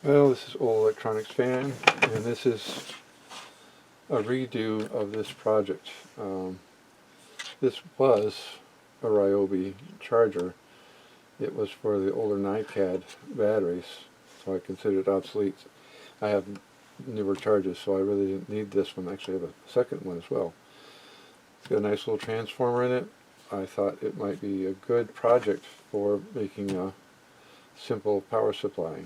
Well, this is Old Electronics Fan, and this is a redo of this project. This was a Ryobi charger. It was for the older NiCad batteries, so I considered it obsolete. I have newer chargers, so I really didn't need this one. Actually, I have a second one as well. It's got a nice little transformer in it. I thought it might be a good project for making a simple power supply.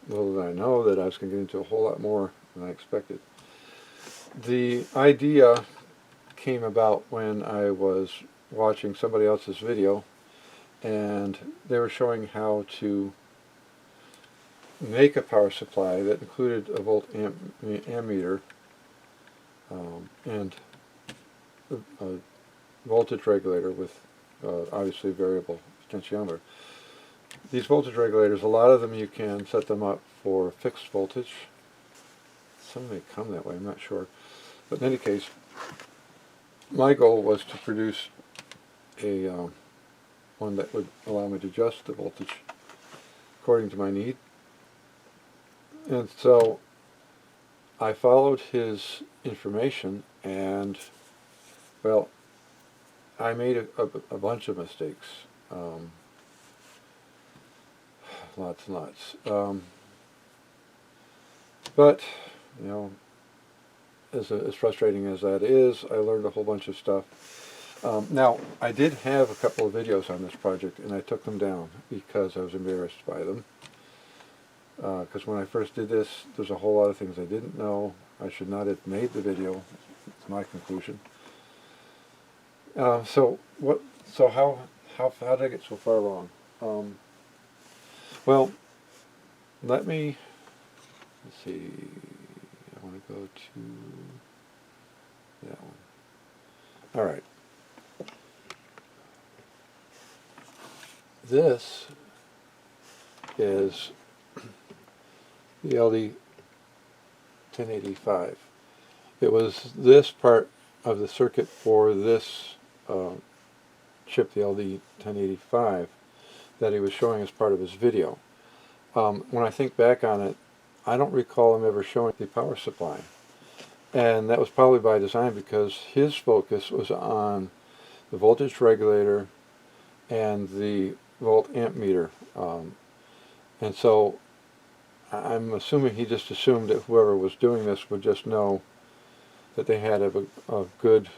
Little did I know that I was going to get into a whole lot more than I expected. The idea came about when I was watching somebody else's video, and they were showing how to make a power supply that included a volt ammeter and a voltage regulator with obviously variable potentiometer. These voltage regulators, a lot of them you can set them up for fixed voltage. Some may come that way, I'm not sure. But in any case, my goal was to produce a one that would allow me to adjust the voltage according to my need. And so I followed his information, and well, I made a bunch of mistakes. Lots and lots. But, you know, as frustrating as that is, I learned a whole bunch of stuff. Now, I did have a couple of videos on this project, and I took them down because I was embarrassed by them. Because when I first did this, there's a whole lot of things I didn't know. I should not have made the video. It's my conclusion. So how did I get so far wrong? Well, let's see, I want to go to that one. Alright. This is the LD 1085. It was this part of the circuit for this chip, the LD 1085, that he was showing as part of his video. When I think back on it, I don't recall him ever showing the power supply. And that was probably by design, because his focus was on the voltage regulator and the volt amp meter. And so I'm assuming he just assumed that whoever was doing this would just know that they had a good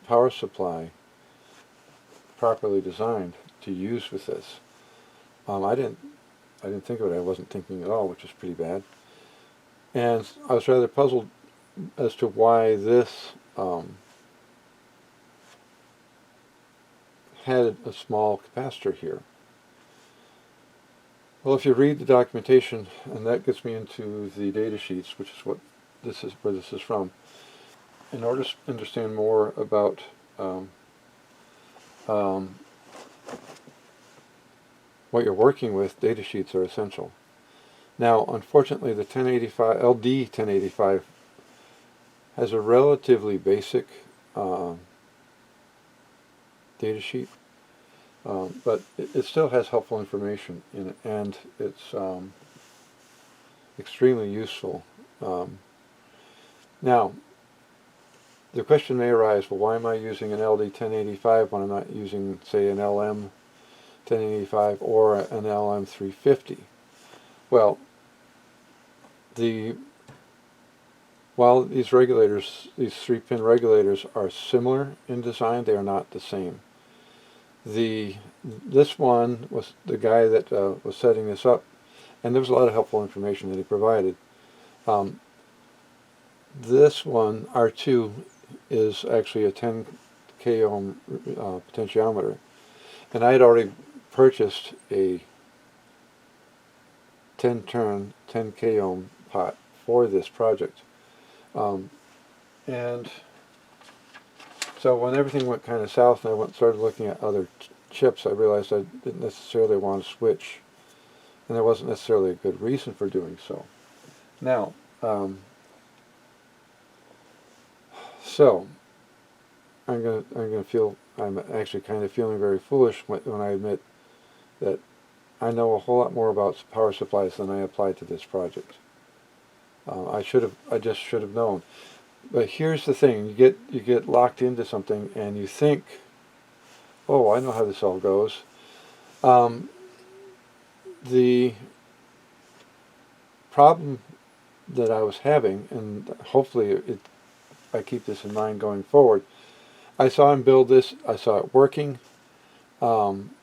power supply properly designed to use with this. I didn't think of it. I wasn't thinking at all, which is pretty bad. And I was rather puzzled as to why this had a small capacitor here. Well, if you read the documentation, and that gets me into the data sheets, which is where this is from. In order to understand more about what you're working with, data sheets are essential. Now, unfortunately, the LD 1085 has a relatively basic data sheet, but it still has helpful information in it, and it's extremely useful. Now, the question may arise, well, why am I using an LD 1085 when I'm not using, say, an LM 1085 or an LM 350? Well, while these regulators, these 3-pin regulators, are similar in design, they are not the same. This one was the guy that was setting this up, and there was a lot of helpful information that he provided. This one, R2, is actually a 10 k ohm potentiometer, and I had already purchased a 10-turn 10 k ohm pot for this project, and so when everything went kind of south and I started looking at other chips, I realized I didn't necessarily want to switch, and there wasn't necessarily a good reason for doing so. Now, so I'm actually kind of feeling very foolish when I admit that I know a whole lot more about power supplies than I applied to this project. I just should have known. But here's the thing: you get locked into something, and you think, "Oh, I know how this all goes." The problem that I was having, and hopefully I keep this in mind going forward. I saw him build this. I saw it working, and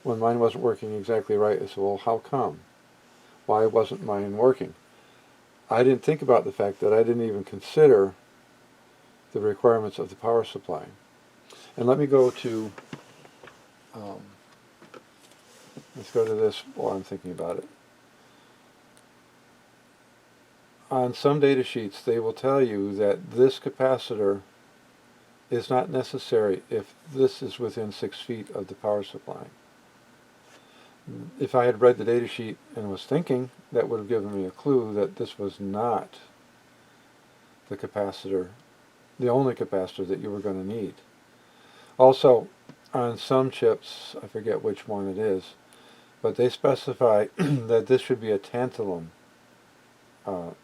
when mine wasn't working exactly right, I said, "Well, how come? Why wasn't mine working?" I didn't think about the fact that I didn't even consider the requirements of the power supply. And let me go to, let's go to this while I'm thinking about it. On some data sheets, they will tell you that this capacitor is not necessary if this is within 6 feet of the power supply. If I had read the data sheet and was thinking, that would have given me a clue that this was not the capacitor, the only capacitor that you were going to need. Also, on some chips, I forget which one it is, but they specify that this should be a tantalum. Do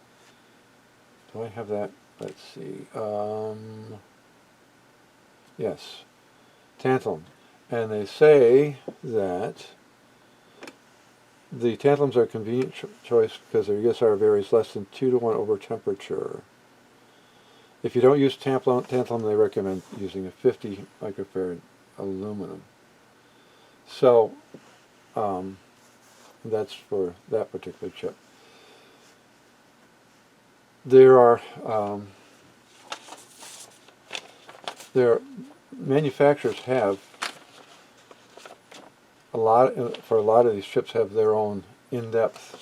I have that? Let's see. Yes, tantalum. And they say that the tantalums are a convenient choice because their ESR varies less than 2 to 1 over temperature. If you don't use tantalum, they recommend using a 50 microfarad aluminum. So that's for that particular chip. There manufacturers have for a lot of these chips have their own in-depth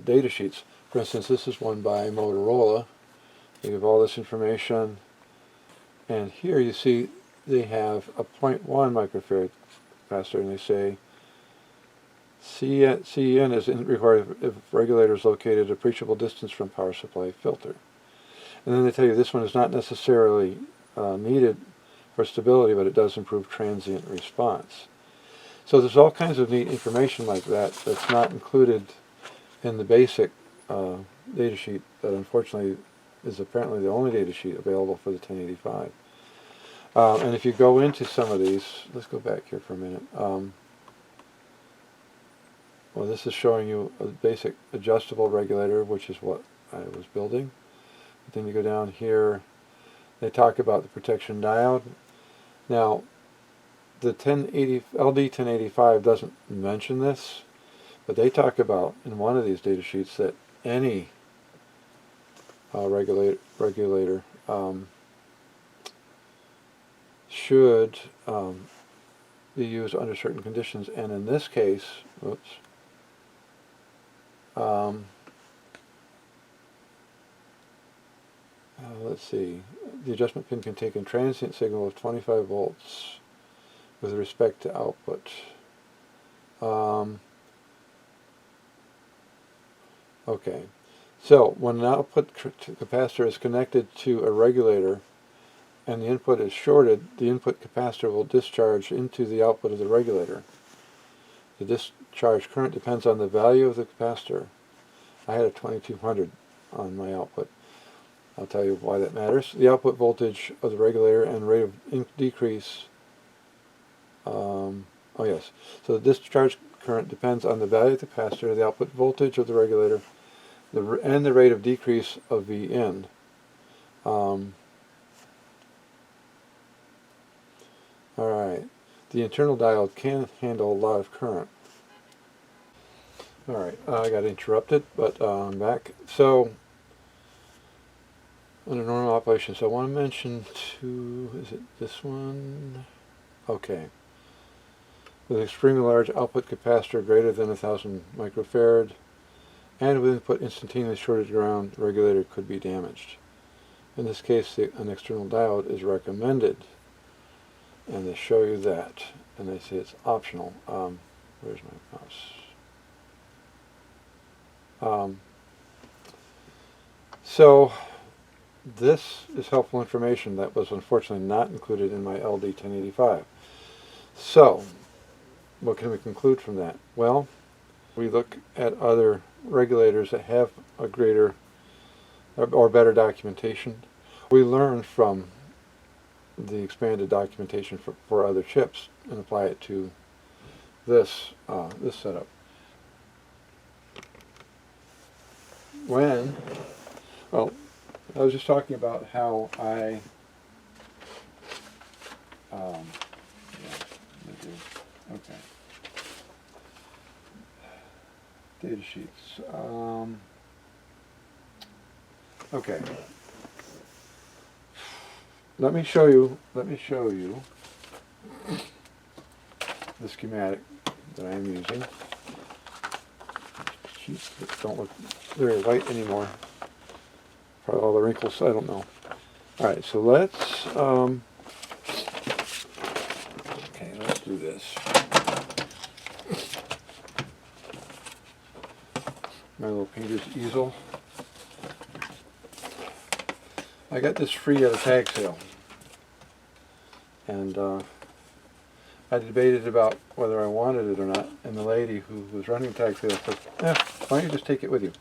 data sheets. For instance, this is one by Motorola. They give all this information, and here you see they have a 0.1 microfarad capacitor, and they say CEN is required if regulator is located at appreciable distance from power supply filter. And then they tell you this one is not necessarily needed for stability, but it does improve transient response. So there's all kinds of neat information like that that's not included in the basic data sheet that unfortunately is apparently the only data sheet available for the 1085. And if you go into some of these, let's go back here for a minute. Well, this is showing you a basic adjustable regulator, which is what I was building. But then you go down here, they talk about the protection diode. Now, the LD1085 doesn't mention this, but they talk about in one of these data sheets that any regulator should be used under certain conditions, and in this case, let's see, the adjustment pin can take a transient signal of 25 volts with respect to output. Okay, so when an output capacitor is connected to a regulator and the input is shorted, the input capacitor will discharge into the output of the regulator. The discharge current depends on the value of the capacitor. I had a 2200 on my output. I'll tell you why that matters. The output voltage of the regulator and rate of decrease. Oh yes. So the discharge current depends on the value of the capacitor, the output voltage of the regulator, and the rate of decrease of Vin. Alright, the internal diode can handle a lot of current. Alright, I got interrupted, but I'm back. So, under normal operation, so I want to mention is it this one? Okay. With extremely large output capacitor greater than 1000 microfarad, and with input instantaneously shorted to ground, the regulator could be damaged. In this case, an external diode is recommended. And they show you that, and they say it's optional. Where's my mouse? So this is helpful information that was unfortunately not included in my LD 1085. So, what can we conclude from that? Well, we look at other regulators that have a greater or better documentation. We learn from the expanded documentation for other chips and apply it to this this setup. Well, I was just talking about how I okay, data sheets. Okay, let me show you the schematic that I am using. Sheets that don't look very white anymore. Probably all the wrinkles, I don't know. Alright, so let's let's do this. My little painter's easel. I got this free at a tag sale. And I debated about whether I wanted it or not, and the lady who was running the tag sale said, why don't you just take it with you?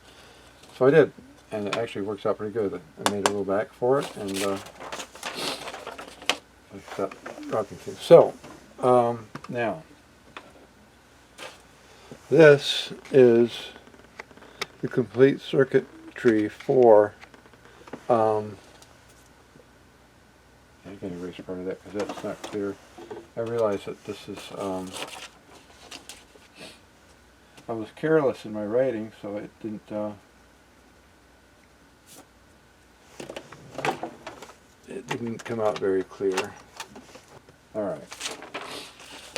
So I did, and it actually works out pretty good. I made a little back for it, and I stopped dropping things. So, now, this is the complete circuitry for, I can erase part of that because that's not clear. I realize that this is, I was careless in my writing, so it didn't, come out very clear. Alright,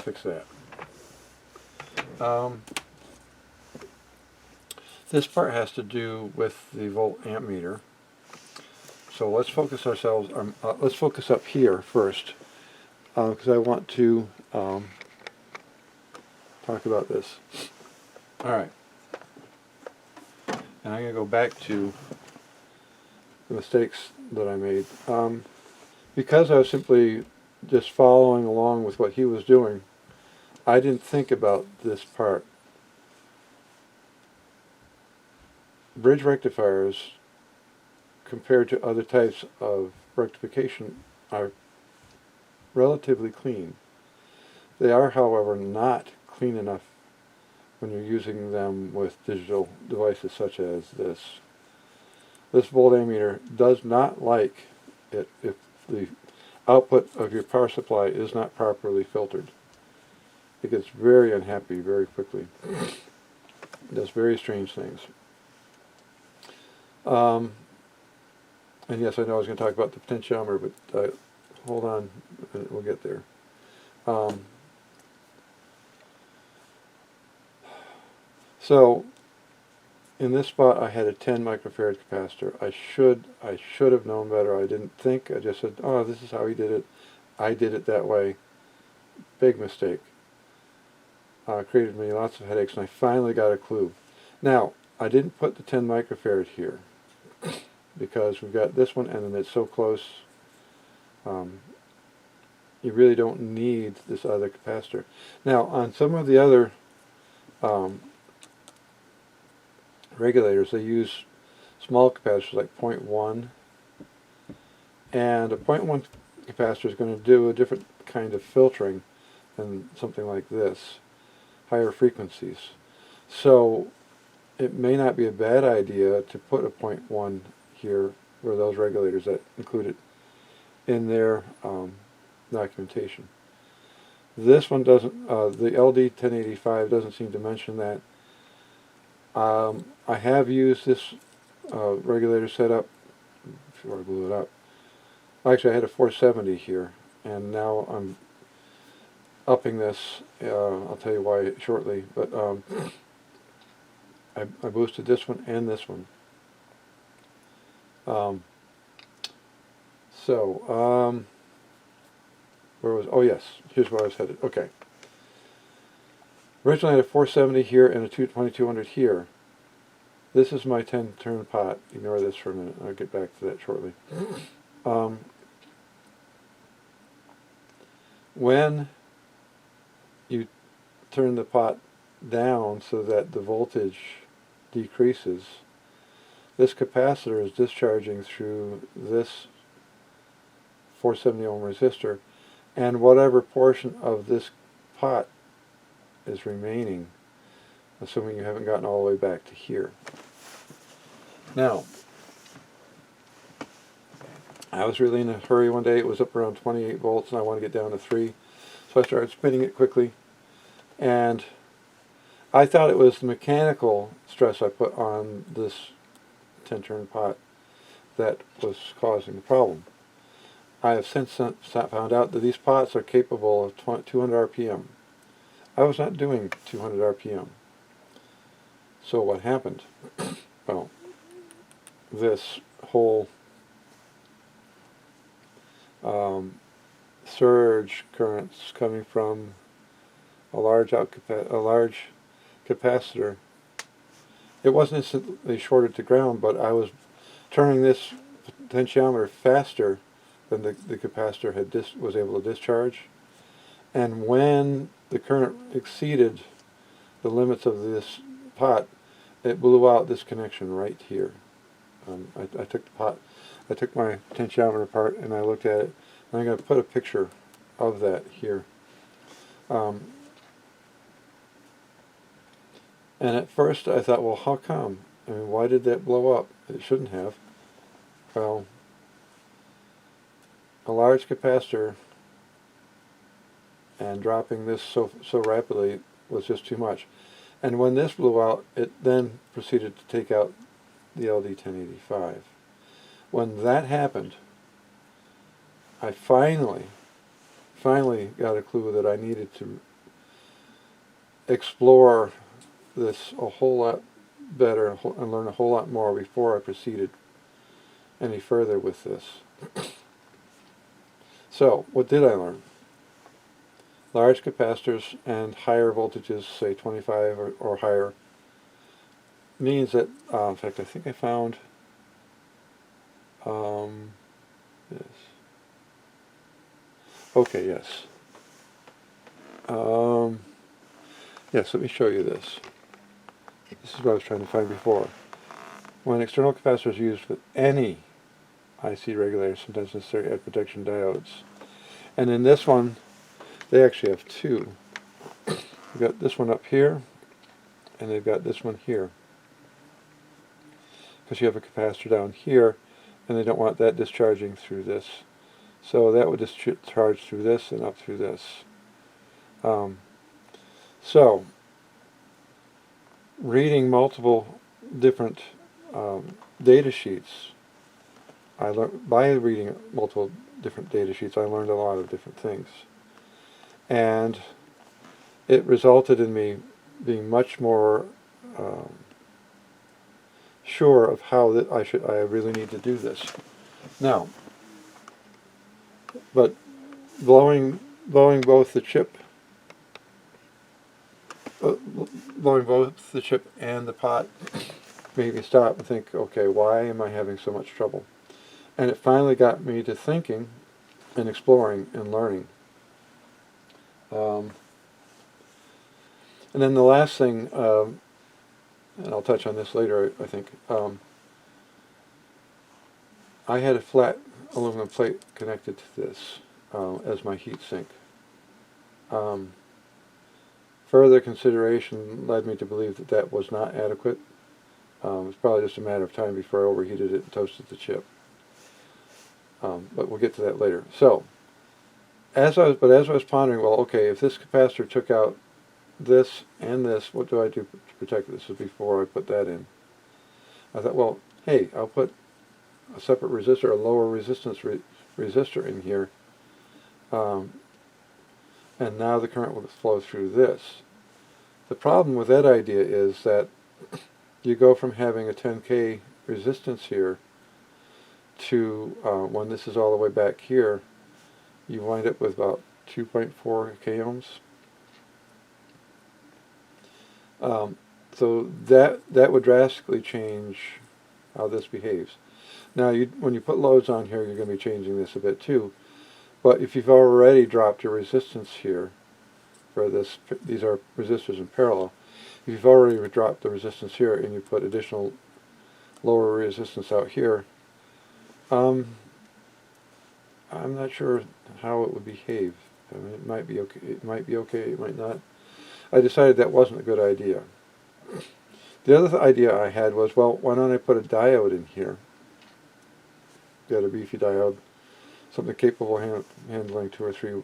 fix that. This part has to do with the volt amp meter. So let's focus let's focus up here first, because I want to talk about this. Alright, and I'm going to go back to the mistakes that I made. Because I was simply just following along with what he was doing, I didn't think about this part. Bridge rectifiers, compared to other types of rectification, are relatively clean. They are, however, not clean enough when you're using them with digital devices such as this. This volt ammeter does not like it if the output of your power supply is not properly filtered. It gets very unhappy very quickly. It does very strange things. And yes, I know I was going to talk about the potentiometer, but hold on, we'll get there. So, in this spot I had a 10 microfarad capacitor. I should have known better. I didn't think. I just said, oh, this is how he did it. I did it that way. Big mistake. Created me lots of headaches, and I finally got a clue. Now, I didn't put the 10 microfarad here because we've got this one and then it's so close. You really don't need this other capacitor. Now, on some of the other regulators, they use small capacitors like 0.1, and a 0.1 capacitor is going to do a different kind of filtering than something like this, higher frequencies. So it may not be a bad idea to put a 0.1 here, or those regulators that include it in their documentation. This one doesn't, the LD 1085 doesn't seem to mention that. I have used this regulator setup before I blew it up. Actually, I had a 470 here, and now I'm upping this. I'll tell you why shortly, but I boosted this one and this one. Where was, oh yes, here's where I was headed. Okay. Originally I had a 470 here and a 2200 here. This is my 10-turn pot. Ignore this for a minute. I'll get back to that shortly. When you turn the pot down so that the voltage decreases, this capacitor is discharging through this 470 ohm resistor, and whatever portion of this pot is remaining, assuming you haven't gotten all the way back to here. Now, I was really in a hurry one day. It was up around 28 volts and I wanted to get down to 3. So I started spinning it quickly, and I thought it was the mechanical stress I put on this 10-turn pot that was causing the problem. I have since found out that these pots are capable of 200 RPM. I was not doing 200 RPM. So what happened? Well, this whole surge currents coming from a large capacitor. It wasn't instantly shorted to ground, but I was turning this potentiometer faster than the capacitor was able to discharge. And when the current exceeded the limits of this pot, it blew out this connection right here. I took my potentiometer apart and I looked at it, and I'm going to put a picture of that here. And at first I thought, well, how come? I mean, why did that blow up? It shouldn't have. Well, a large capacitor and dropping this so rapidly was just too much. And when this blew out, it then proceeded to take out the LD1085. When that happened, I finally got a clue that I needed to explore this a whole lot better and learn a whole lot more before I proceeded any further with this. So, what did I learn? Large capacitors and higher voltages, say 25 or higher, means that, in fact, I think I found this. Okay, yes. Yes, let me show you this. This is what I was trying to find before. When external capacitors are used with any IC regulator, sometimes necessary add protection diodes. And in this one, they actually have two. They've got this one up here, and they've got this one here. Because you have a capacitor down here, and they don't want that discharging through this. So that would discharge through this and up through this. So, reading multiple different data sheets, by reading multiple different data sheets, I learned a lot of different things. And it resulted in me being much more sure of how that I really need to do this. Now, but blowing both the chip and the pot made me stop and think, okay, why am I having so much trouble? And it finally got me to thinking and exploring and learning. And then the last thing, and I'll touch on this later, I think, I had a flat aluminum plate connected to this as my heat sink. Further consideration led me to believe that that was not adequate. It was probably just a matter of time before I overheated it and toasted the chip. But we'll get to that later. So, as I was pondering, well, okay, if this capacitor took out this and this, what do I do to protect it? This was before I put that in. I thought, well, hey, I'll put a separate resistor, a lower resistance resistor in here, and now the current will flow through this. The problem with that idea is that you go from having a 10K resistance here to, when this is all the way back here, you wind up with about 2.4 k ohms. So that would drastically change how this behaves. Now, when you put loads on here, you're going to be changing this a bit too. But if you've already dropped your resistance here, for this, these are resistors in parallel. If you've already dropped the resistance here and you put additional lower resistance out here, I'm not sure how it would behave. I mean, it might be okay. It might be okay. It might not. I decided that wasn't a good idea. The other idea I had was, well, why don't I put a diode in here? Got a beefy diode, something capable of handling 2 or 3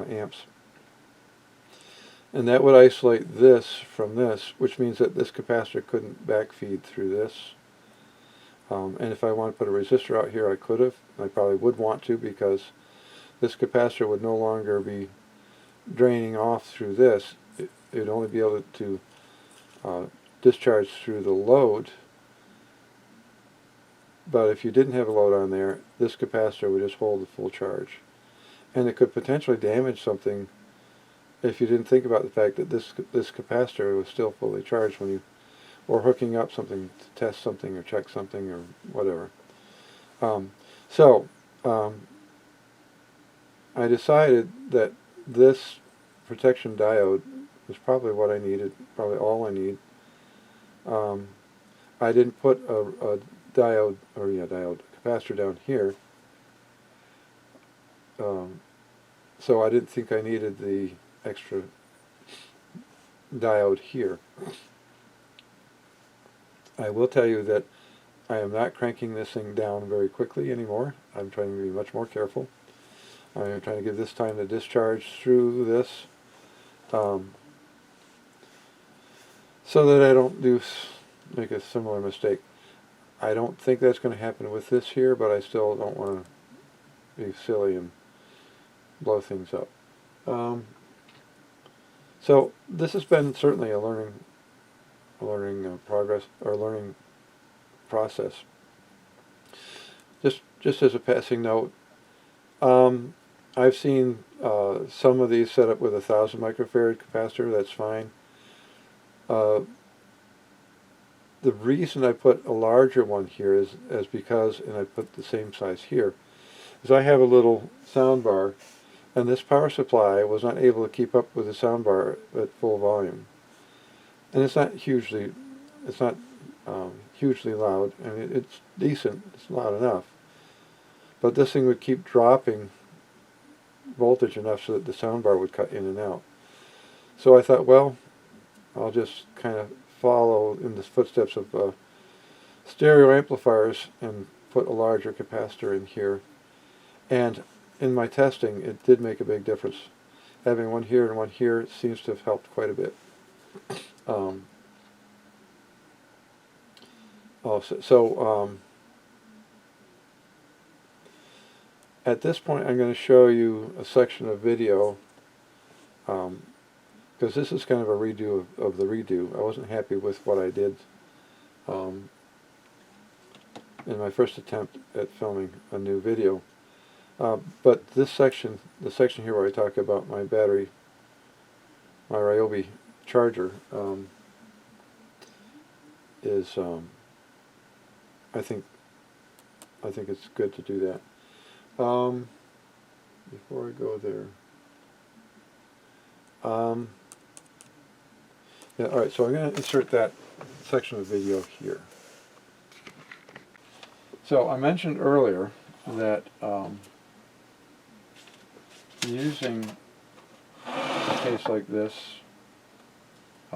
amps. And that would isolate this from this, which means that this capacitor couldn't backfeed through this. And if I want to put a resistor out here, I could have. I probably would want to, because this capacitor would no longer be draining off through this. It would only be able to discharge through the load. But if you didn't have a load on there, this capacitor would just hold the full charge. And it could potentially damage something if you didn't think about the fact that this capacitor was still fully charged when you were hooking up something to test something or check something or whatever. I decided that this protection diode was probably what I needed, probably all I need. I didn't put a capacitor down here, so I didn't think I needed the extra diode here. I will tell you that I am not cranking this thing down very quickly anymore. I'm trying to be much more careful. I'm trying to give this time to discharge through this, so that I don't make a similar mistake. I don't think that's going to happen with this here, but I still don't want to be silly and blow things up. So this has been certainly a learning process. Just as a passing note, I've seen some of these set up with 1,000 microfarad capacitor. That's fine. The reason I put a larger one here is because, and I put the same size here, is I have a little sound bar, and this power supply was not able to keep up with the sound bar at full volume. And it's not hugely loud. I mean, it's decent. It's loud enough. But this thing would keep dropping voltage enough so that the sound bar would cut in and out. So I thought, well, I'll just kind of follow in the footsteps of stereo amplifiers and put a larger capacitor in here. And in my testing, it did make a big difference. Having one here and one here seems to have helped quite a bit. At this point, I'm going to show you a section of video, because this is kind of a redo of the redo. I wasn't happy with what I did in my first attempt at filming a new video. But this section, the section here where I talk about my battery, my Ryobi charger, is I think it's good to do that. Before I go there, yeah, all right. So I'm going to insert that section of video here. So I mentioned earlier that using a case like this, it's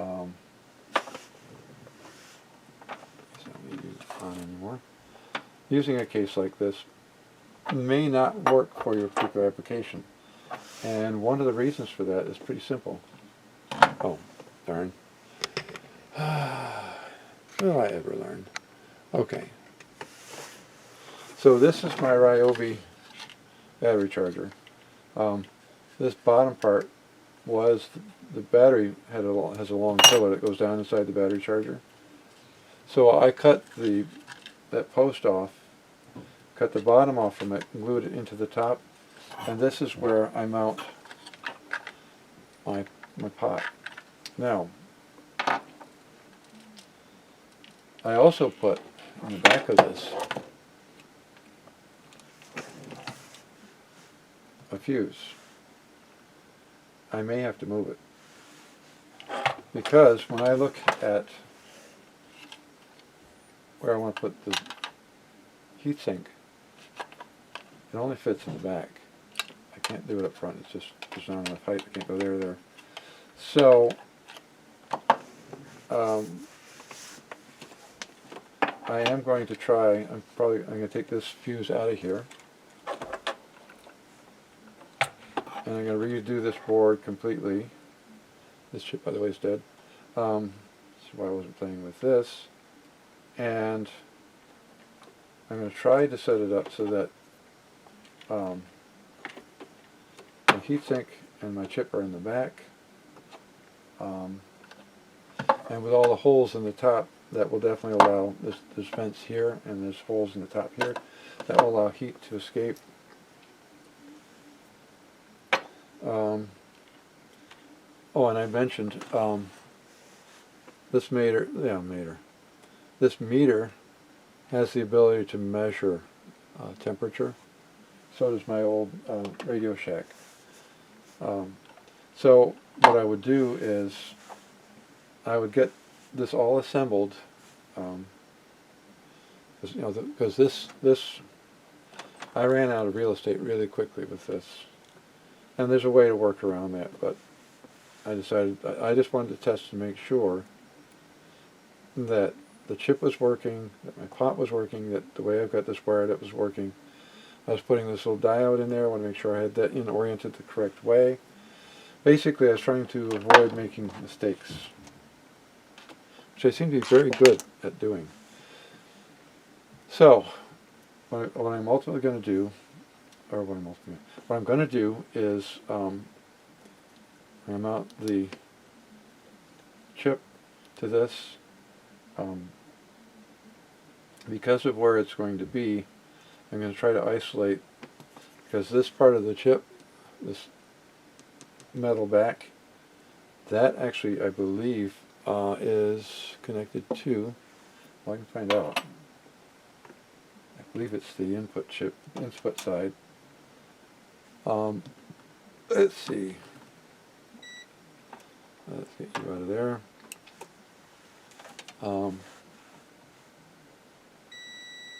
not maybe on anymore. Using a case like this may not work for your particular application, and one of the reasons for that is pretty simple. Oh, darn. Will I ever learn? Okay. So this is my Ryobi battery charger. This bottom part was the battery has a long pillar that goes down inside the battery charger. So I cut that post off, cut the bottom off from it, and glued it into the top, and this is where I mount my pot. Now, I also put on the back of this a fuse. I may have to move it, because when I look at where I want to put the heatsink, it only fits in the back. I can't do it up front. It's just there's not enough height. I can't go there. So I am going to try. I'm going to take this fuse out of here, and I'm going to redo this board completely. This chip, by the way, is dead. That's why I wasn't playing with this. And I'm going to try to set it up so that my heatsink and my chip are in the back. And with all the holes in the top, that will definitely allow, there's vents here and there's holes in the top here, that will allow heat to escape. Oh, and I mentioned this meter, this meter has the ability to measure temperature. So does my old Radio Shack. So what I would do is I would get this all assembled, because this I ran out of real estate really quickly with this, and there's a way to work around that, but I decided I just wanted to test to make sure that the chip was working, that my pot was working, that the way I've got this wired up was working. I was putting this little diode in there. I want to make sure I had that oriented the correct way. Basically, I was trying to avoid making mistakes, which I seem to be very good at doing. So, what I'm ultimately going to do, what I'm going to do is I'm going to mount the chip to this. Because of where it's going to be, I'm going to try to isolate, because this part of the chip, this metal back, that actually I believe is connected to, well, I can find out. I believe it's the input chip, input side. Let's see. Let's get you out of there.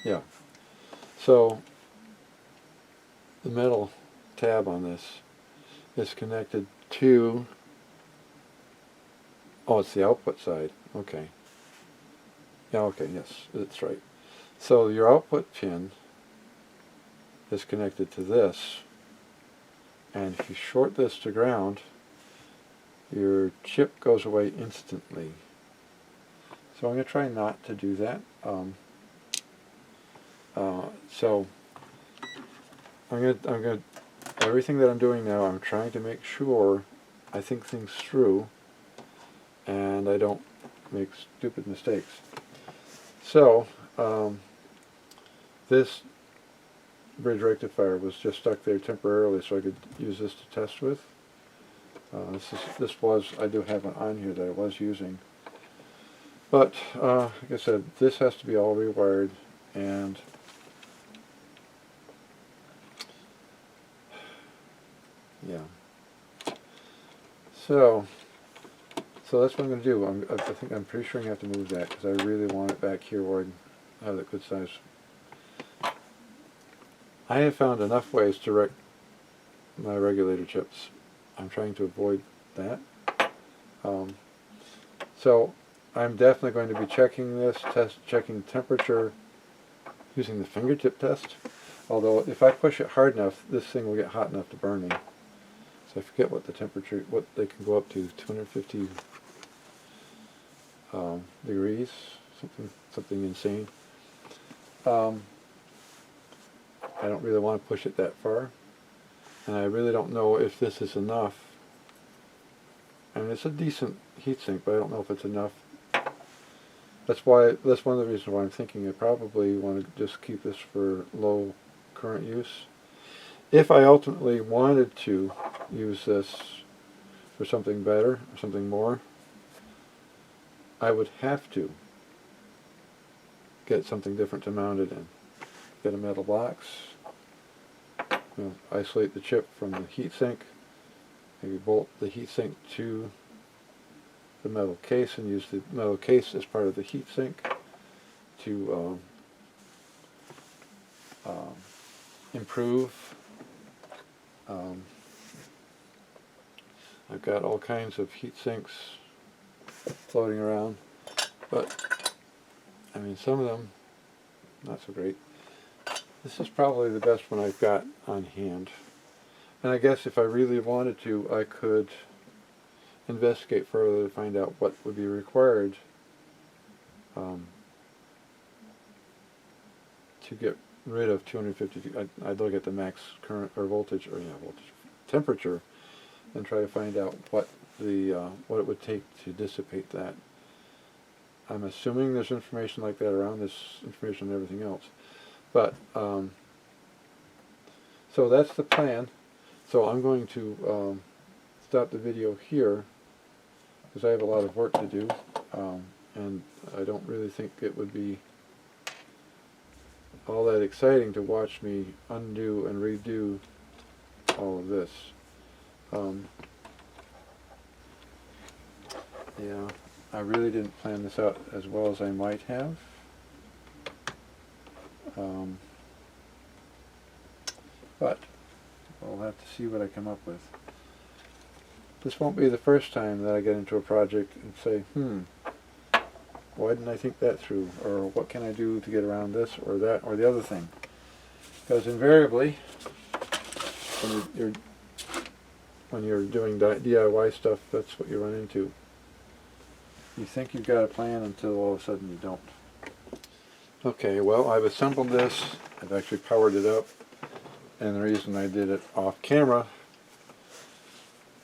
Yeah. So the metal tab on this is connected to, oh, it's the output side. Okay. Yeah, okay, yes, that's right. So your output pin is connected to this, and if you short this to ground, your chip goes away instantly. So I'm going to try not to do that. So I'm going to everything that I'm doing now, I'm trying to make sure I think things through and I don't make stupid mistakes. So this bridge rectifier was just stuck there temporarily, so I could use this to test with. I do have one on here that I was using. But, like I said, this has to be all rewired, and yeah. So that's what I'm going to do. I'm pretty sure I have to move that, because I really want it back here where I have that good size. I have found enough ways to wreck my regulator chips. I'm trying to avoid that. So I'm definitely going to be checking this, checking temperature, using the fingertip test. Although if I push it hard enough, this thing will get hot enough to burn me. So I forget what the temperature, what they can go up to, 250 degrees, something insane. I don't really want to push it that far, and I really don't know if this is enough. I mean, it's a decent heatsink, but I don't know if it's enough. That's one of the reasons why I'm thinking I probably want to just keep this for low current use. If I ultimately wanted to use this for something better, or something more, I would have to get something different to mount it in. Get a metal box, isolate the chip from the heatsink, maybe bolt the heatsink to the metal case and use the metal case as part of the heatsink to improve. I've got all kinds of heat sinks floating around, but I mean some of them not so great. This is probably the best one I've got on hand, and I guess if I really wanted to, I could investigate further to find out what would be required to get rid of 250. I'd look at the max current or voltage, or voltage, temperature, and try to find out what what it would take to dissipate that. I'm assuming there's information like that around, this information and everything else. But so that's the plan. So I'm going to stop the video here because I have a lot of work to do, and I don't really think it would be all that exciting to watch me undo and redo all of this. Yeah, I really didn't plan this out as well as I might have. But we'll have to see what I come up with. This won't be the first time that I get into a project and say, why didn't I think that through? Or what can I do to get around this or that or the other thing? Because invariably, when you're doing DIY stuff, that's what you run into. You think you've got a plan until all of a sudden you don't. Okay, well, I've assembled this. I've actually powered it up. And the reason I did it off camera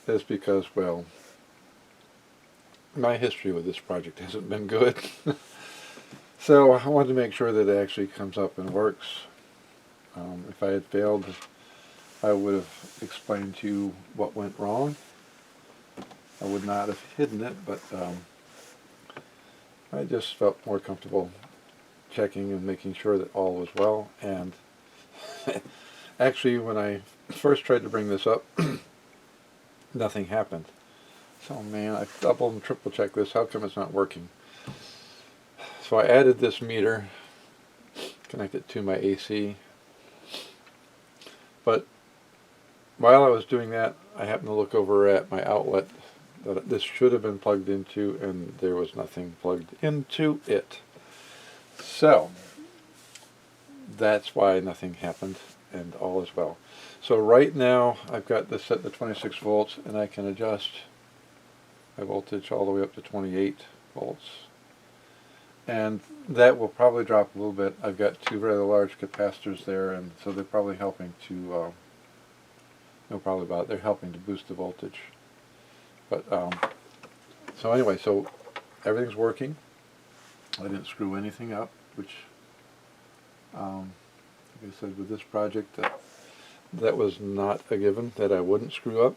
is because, well, my history with this project hasn't been good. So I wanted to make sure that it actually comes up and works. If I had failed, I would have explained to you what went wrong. I would not have hidden it, but I just felt more comfortable checking and making sure that all was well. And actually, when I first tried to bring this up, nothing happened. So man, I double and triple checked this. How come it's not working? So I added this meter, connected to my AC. But while I was doing that, I happened to look over at my outlet that this should have been plugged into, and there was nothing plugged into it. So that's why nothing happened, and all is well. So right now I've got this set to 26 volts, and I can adjust my voltage all the way up to 28 volts. And that will probably drop a little bit. I've got two rather large capacitors there, and so they're probably helping to, they're helping to boost the voltage. But, so anyway, so everything's working. I didn't screw anything up, which, like I said, with this project, that was not a given, that I wouldn't screw up.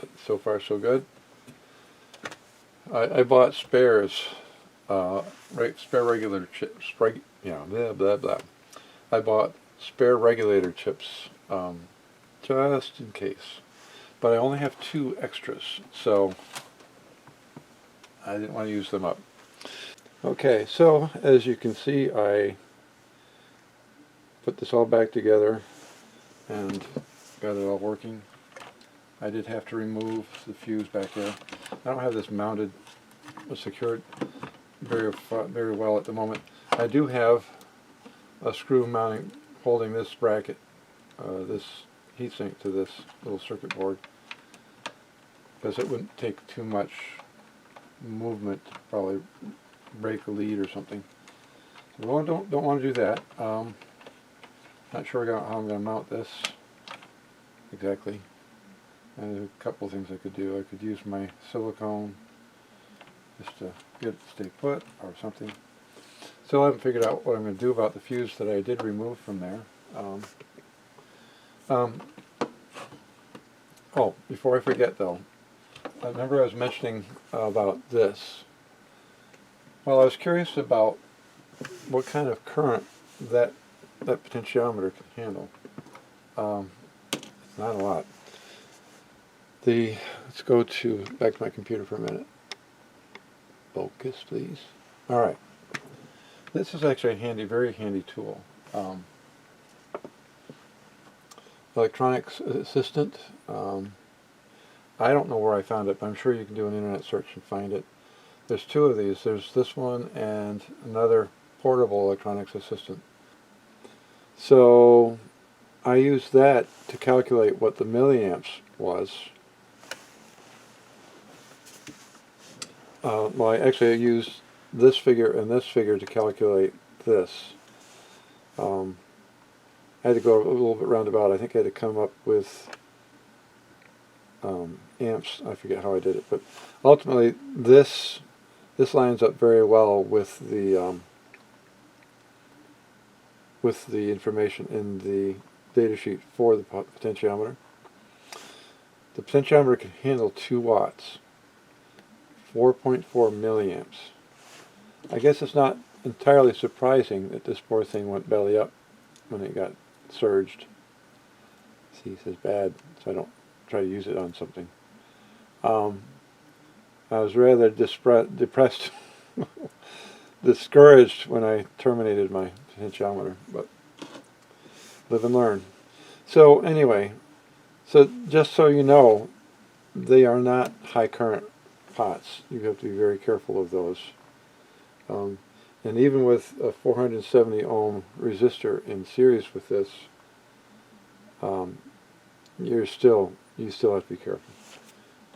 But so far, so good. I bought spares, spare regulator chips, blah, blah, blah. I bought spare regulator chips, just in case. But I only have 2 extras, so I didn't want to use them up. Okay, so as you can see, I put this all back together and got it all working. I did have to remove the fuse back there. I don't have this mounted or secured very well at the moment. I do have a screw mounting holding this bracket, this heatsink to this little circuit board, because it wouldn't take too much movement to probably break a lead or something. Well, don't want to do that. Not sure how I'm going to mount this exactly. And there's a couple of things I could do. I could use my silicone just to get it to stay put or something. Still haven't figured out what I'm going to do about the fuse that I did remove from there. Oh, before I forget though, I remember I was mentioning about this. Well, I was curious about what kind of current that potentiometer can handle. It's not a lot. Let's go back to my computer for a minute. Focus, please. All right. This is actually a very handy tool. Electronics assistant. I don't know where I found it, but I'm sure you can do an internet search and find it. There's two of these. There's this one and another portable electronics assistant. So I used that to calculate what the milliamps was. Well, I used this figure and this figure to calculate this. I had to go a little bit roundabout. I think I had to come up with amps. I forget how I did it, but ultimately this lines up very well with the information in the data sheet for the potentiometer. The potentiometer can handle 2 watts, 4.4 milliamps. I guess it's not entirely surprising that this poor thing went belly up when it got surged. See, it says bad, so I don't try to use it on something. I was rather depressed, discouraged when I terminated my potentiometer, but live and learn. So anyway, so just so you know, they are not high current pots. You have to be very careful of those. And even with a 470 ohm resistor in series with this, you still have to be careful.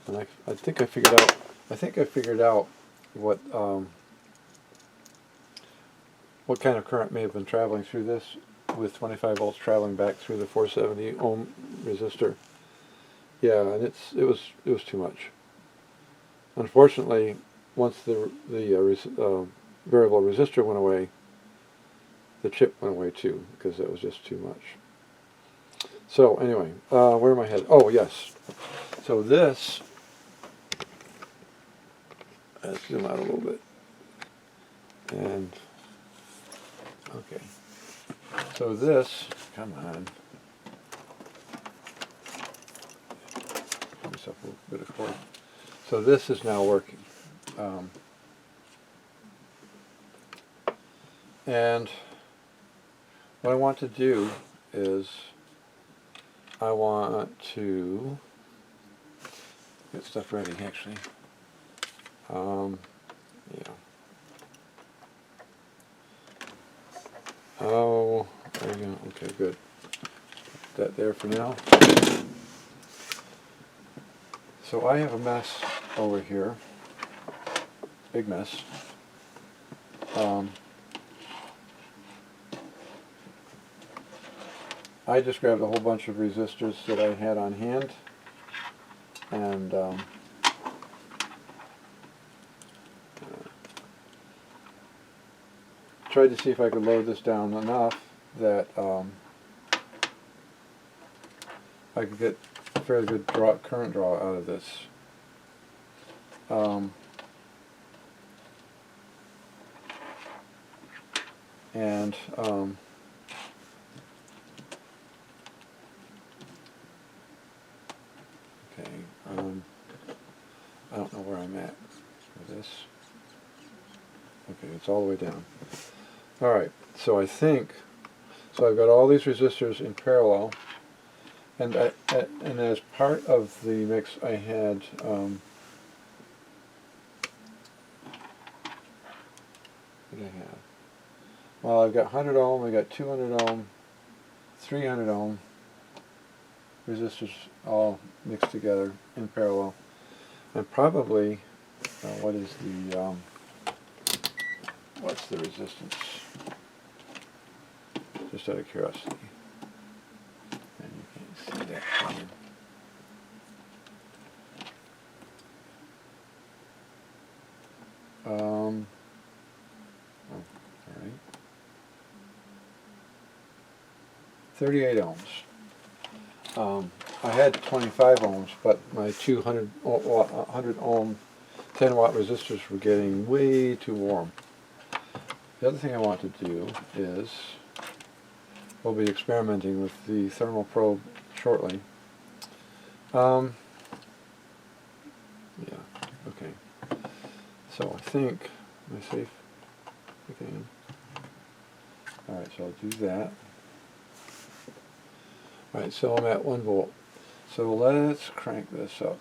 And I think I figured out what kind of current may have been traveling through this, with 25 volts traveling back through the 470 ohm resistor. Yeah, and it was too much. Unfortunately, once the variable resistor went away, the chip went away too, because it was just too much. So anyway, where am I headed? Oh yes. So this, let's zoom out a little bit. And okay. So this, come on. Give myself a little bit of cord. So this is now working. And what I want to do is I want to get stuff ready, actually. Yeah. Oh, there you go. Okay, good. Put that there for now. So I have a mess over here. Big mess. I just grabbed a whole bunch of resistors that I had on hand, and tried to see if I could load this down enough that I could get a fairly good current draw out of this. Okay, I don't know where I'm at for this. Okay, it's all the way down. Alright, so I've got all these resistors in parallel, and as part of the mix I had what did I have? Well, I've got 100 ohm, I've got 200 ohm, 300 ohm resistors all mixed together in parallel. And probably, what's the resistance? Just out of curiosity. And you can't see that here. Alright. 38 ohms. I had 25 ohms, but my 100 ohm 10 watt resistors were getting way too warm. The other thing I want to do is, we'll be experimenting with the thermal probe shortly. Yeah, okay. So I think, am I safe? Okay. Alright, so I'll do that. Alright, so I'm at 1 volt. So let's crank this up.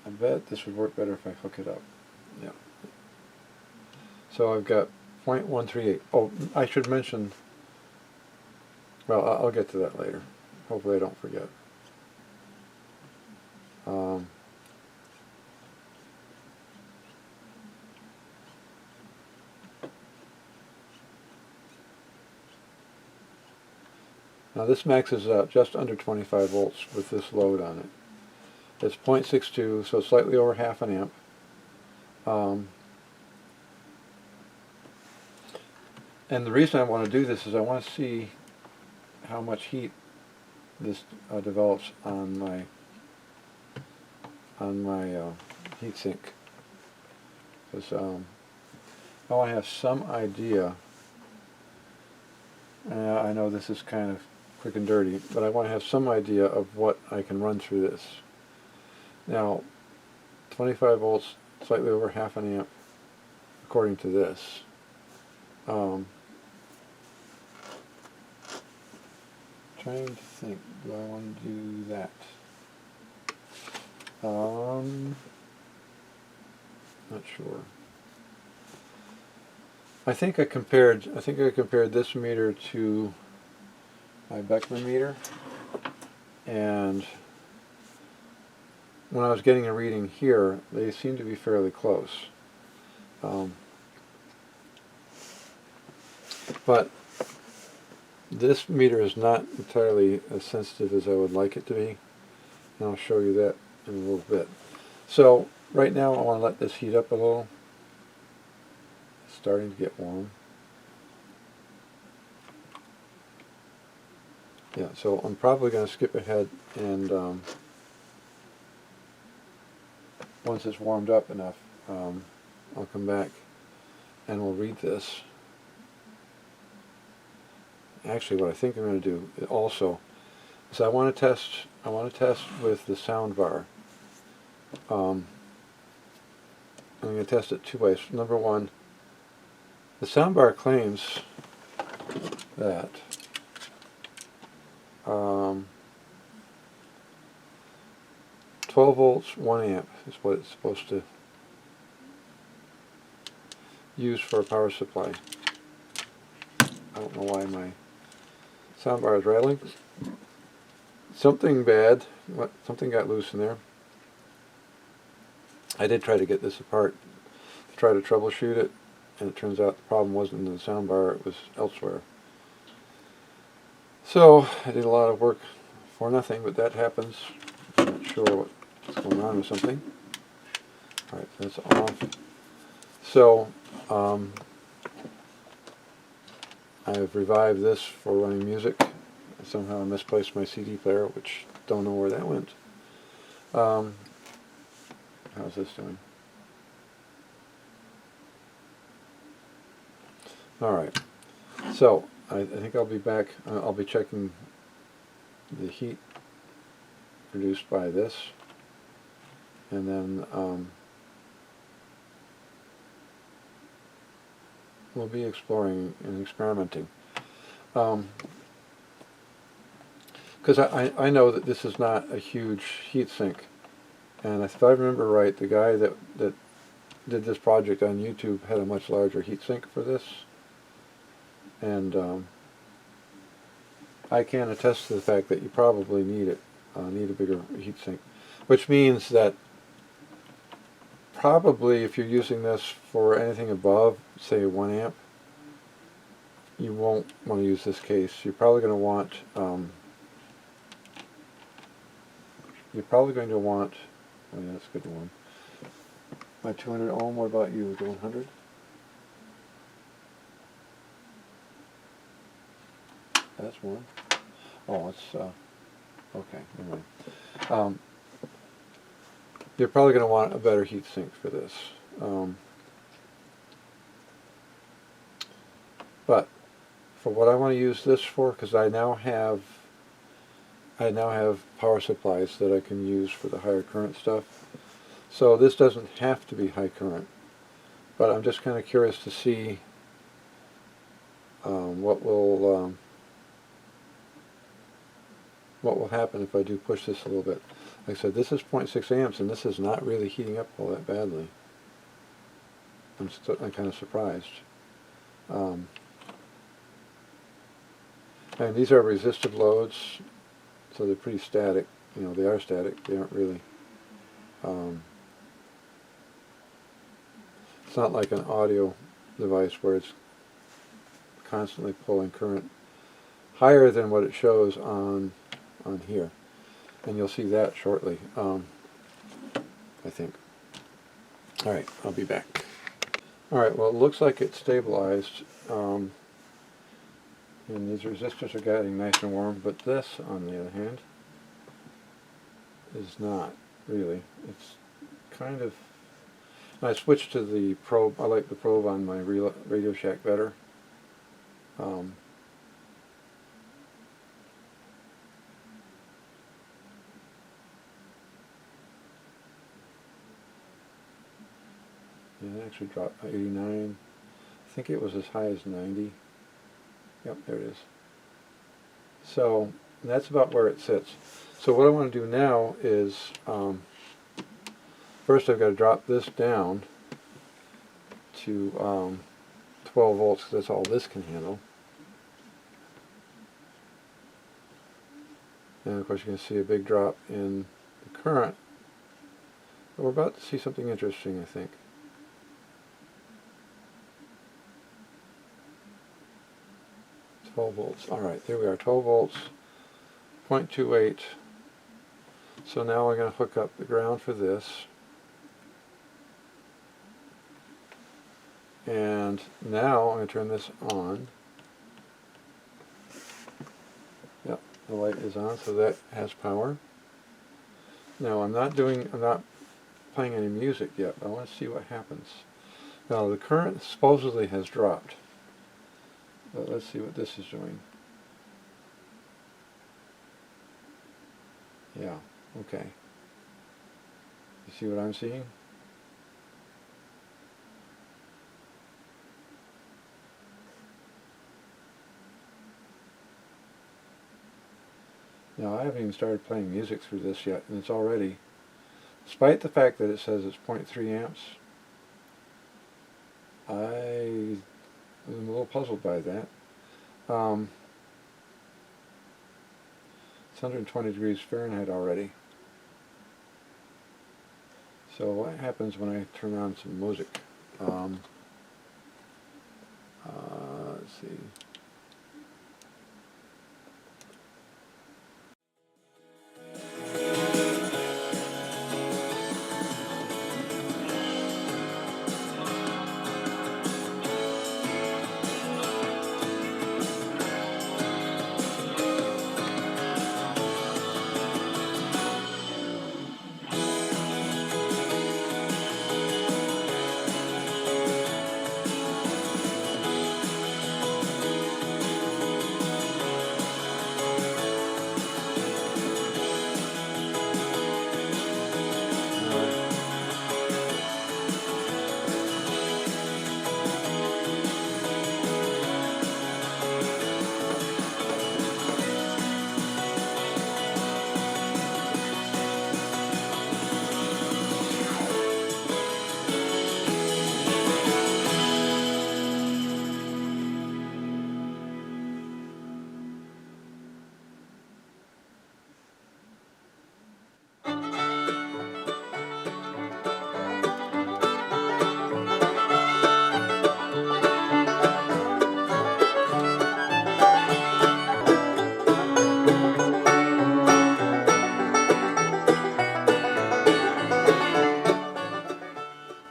I bet this would work better if I hook it up. Yeah. So I've got 0.138. Oh, I should mention, well, I'll get to that later. Hopefully I don't forget. Now this maxes out just under 25 volts with this load on it. It's 0.62, so slightly over half an amp. And the reason I want to do this is I want to see how much heat this develops on my heat sink, because I want to have some idea. I know this is kind of quick and dirty, but I want to have some idea of what I can run through this. Now, 25 volts, slightly over half an amp, according to this. Trying to think, do I want to do that? Not sure. I think I compared this meter to my Beckman meter, and when I was getting a reading here, they seem to be fairly close. But this meter is not entirely as sensitive as I would like it to be, and I'll show you that in a little bit. So right now I want to let this heat up a little. It's starting to get warm. Yeah, so I'm probably going to skip ahead, and once it's warmed up enough, I'll come back and we'll read this. Actually, what I think I'm going to do also is I want to test with the sound bar. I'm going to test it 2 ways. Number one, the sound bar claims that 12 volts, 1 amp is what it's supposed to use for a power supply. I don't know why my soundbar is rattling. Something bad, something got loose in there. I did try to get this apart to try to troubleshoot it, and it turns out the problem wasn't in the soundbar, it was elsewhere. So I did a lot of work for nothing, but that happens. I'm not sure what's going on with something. Alright, that's off. So I've revived this for running music. Somehow I misplaced my CD player, which don't know where that went. How's this doing? Alright, so I think I'll be back. I'll be checking the heat produced by this, and then we'll be exploring and experimenting. Because I know that this is not a huge heat sink, and if I remember right, the guy that did this project on YouTube had a much larger heat sink for this, and I can attest to the fact that you probably need it, need a bigger heat sink, which means that probably if you're using this for anything above, say 1 amp, you won't want to use this case. You're probably going to want oh yeah, that's a good one. My 200 ohm, what about you? The 100? That's one. Oh, it's, okay, never mind. You're probably going to want a better heat sink for this. But for what I want to use this for, because I now have power supplies that I can use for the higher current stuff. So this doesn't have to be high current, but I'm just kind of curious to see what will happen if I do push this a little bit. Like I said, this is 0.6 amps, and this is not really heating up all that badly. I'm kind of surprised. And these are resistive loads, so they're pretty static. You know, they are static. They aren't really. It's not like an audio device where it's constantly pulling current higher than what it shows on here, and you'll see that shortly. I think. All right, I'll be back. All right, well, it looks like it's stabilized, and these resistors are getting nice and warm, but this, on the other hand, is not really. It's kind of. I switched to the probe. I like the probe on my Radio Shack better. It actually dropped by 89. I think it was as high as 90. Yep, there it is. So that's about where it sits. So what I want to do now is, first I've got to drop this down to 12 volts, because that's all this can handle. And of course you can see a big drop in the current. But we're about to see something interesting, I think. Volts. Alright, there we are, 12 volts, 0.28. So now we're going to hook up the ground for this. And now I'm going to turn this on. Yep, the light is on, so that has power. Now I'm not playing any music yet, but I want to see what happens. Now the current supposedly has dropped. But let's see what this is doing. Yeah, okay. You see what I'm seeing? Now I haven't even started playing music through this yet, and it's already, despite the fact that it says it's 0.3 amps, I'm a little puzzled by that. It's 120 degrees Fahrenheit already. So what happens when I turn on some music? Let's see.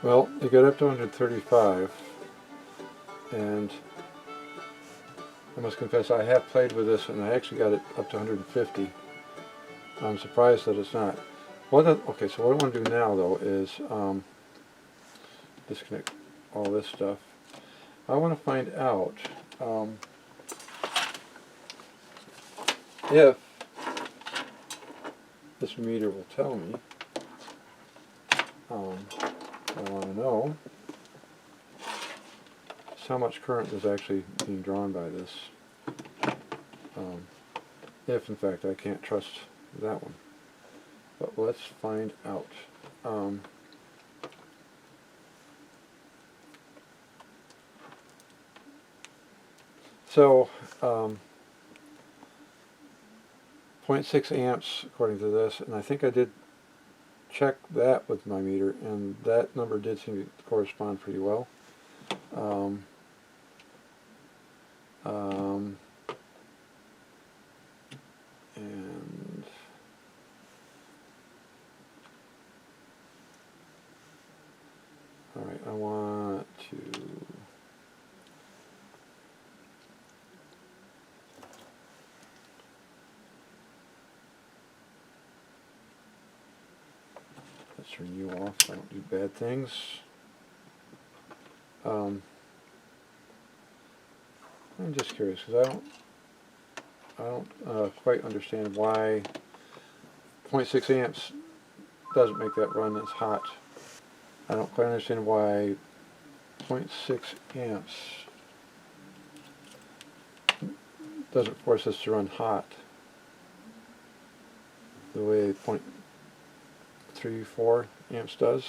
Well, it got up to 135, and I must confess I have played with this, and I actually got it up to 150. I'm surprised that it's not. Okay, so what I want to do now, though, is disconnect all this stuff. I want to find out If this meter will tell me, I want to know is how much current is actually being drawn by this. If in fact I can't trust that one. But let's find out. So 0.6 amps according to this, and I think I did check that with my meter, and that number did seem to correspond pretty well. And all right, I want to let's turn you off. I don't do bad things. I'm just curious because I don't quite understand why 0.6 amps doesn't make that run as hot. I don't quite understand why 0.6 amps doesn't force us to run hot the way 0.34 amps does.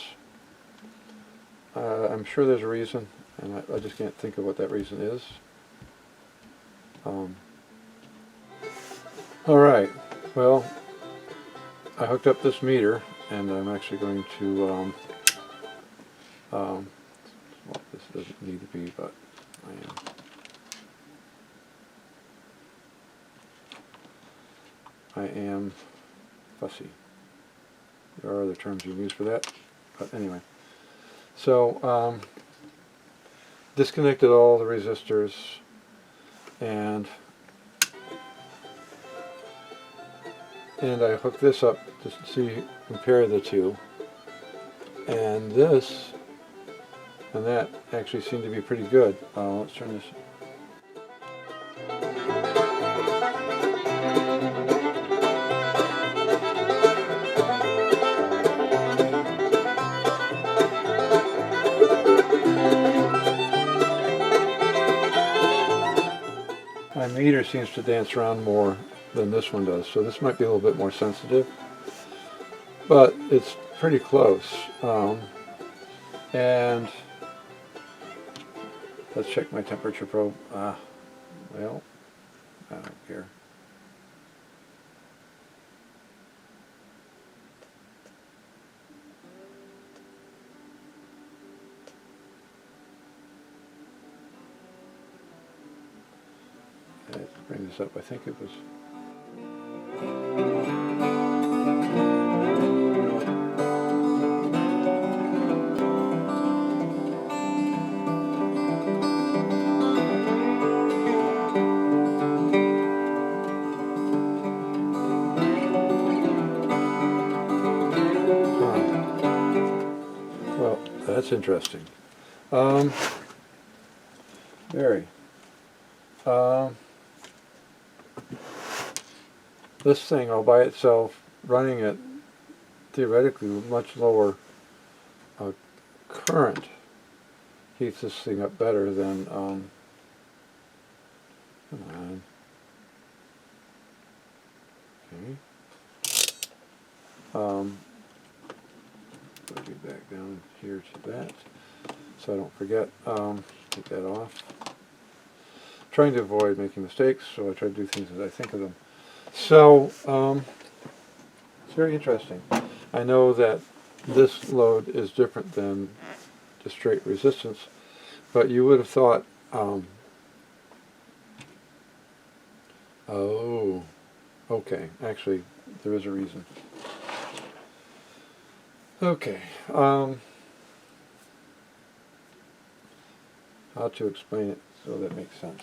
I'm sure there's a reason, and I just can't think of what that reason is. Alright, well, I hooked up this meter, and I'm actually going to, well, this doesn't need to be, but I am fussy. There are other terms you can use for that, but anyway. So, disconnected all the resistors, and I hooked this up to see, compare the two, and this and that actually seem to be pretty good. Let's turn this. My meter seems to dance around more than this one does, so this might be a little bit more sensitive, but it's pretty close. And let's check my temperature probe. Well, I don't care. Let's bring this up. I think it was. Well, that's interesting. Very. This thing all by itself, running at theoretically much lower current, heats this thing up better than, come on. Okay. Put me back down here to that, so I don't forget. Take that off. Trying to avoid making mistakes, so I try to do things as I think of them. So, it's very interesting. I know that this load is different than just straight resistance, but you would have thought, oh, okay, actually, there is a reason. Okay, how to explain it so that makes sense.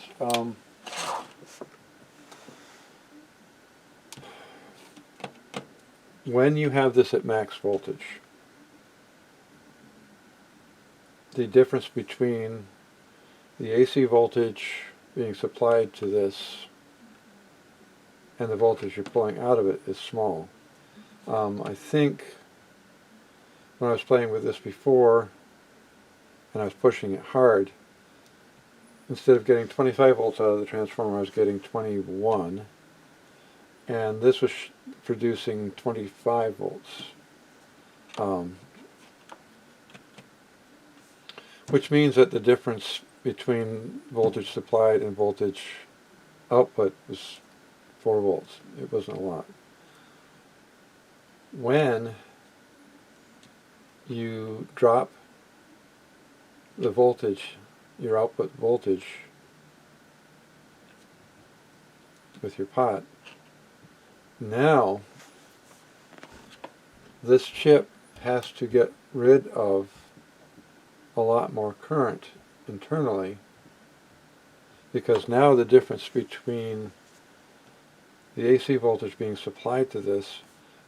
When you have this at max voltage, the difference between the AC voltage being supplied to this and the voltage you're pulling out of it is small. I think when I was playing with this before and I was pushing it hard, instead of getting 25 volts out of the transformer, I was getting 21, and this was producing 25 volts, which means that the difference between voltage supplied and voltage output was 4 volts. It wasn't a lot. When you drop the voltage, your output voltage, with your pot, now this chip has to get rid of a lot more current internally, because now the difference between the AC voltage being supplied to this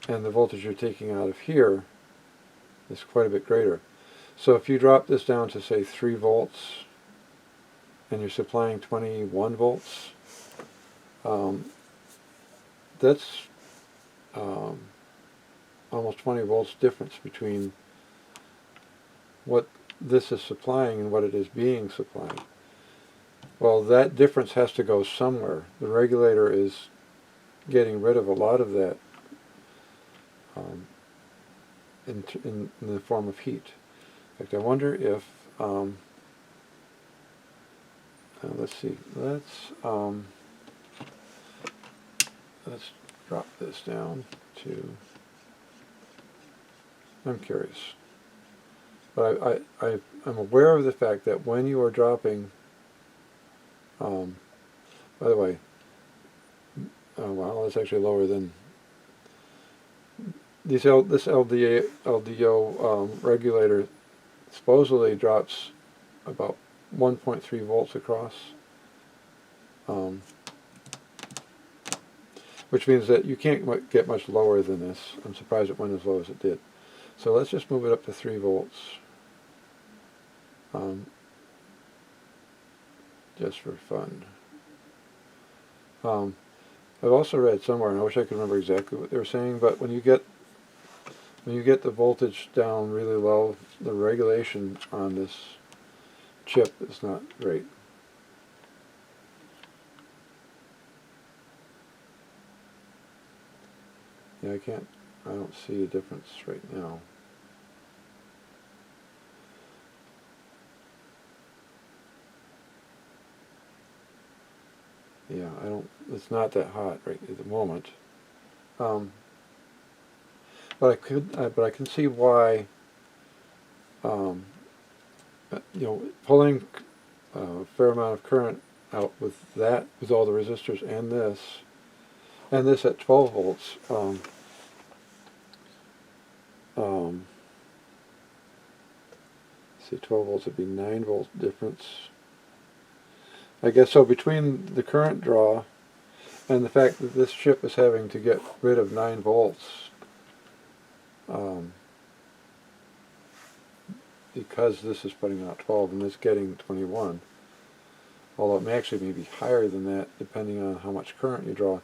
and the voltage you're taking out of here is quite a bit greater. So if you drop this down to, say, 3 volts and you're supplying 21 volts, that's almost 20 volts difference between what this is supplying and what it is being supplied. Well, that difference has to go somewhere. The regulator is getting rid of a lot of that in the form of heat. In fact, I wonder if, let's see, let's drop this down to, I'm curious. But I'm aware of the fact that when you are dropping, by the way, well, it's actually lower than this LDO regulator supposedly drops about 1.3 volts across, which means that you can't get much lower than this. I'm surprised it went as low as it did. So let's just move it up to 3 volts, just for fun. I've also read somewhere, and I wish I could remember exactly what they were saying, but when you get the voltage down really low, the regulation on this chip is not great. Yeah, I don't see a difference right now. Yeah, it's not that hot right at the moment. But I can see why, pulling a fair amount of current out with all the resistors and this at 12 volts, see, 12 volts would be 9 volt difference. I guess so. Between the current draw and the fact that this chip is having to get rid of 9 volts, because this is putting out 12 and this getting 21, although it may actually be higher than that depending on how much current you draw,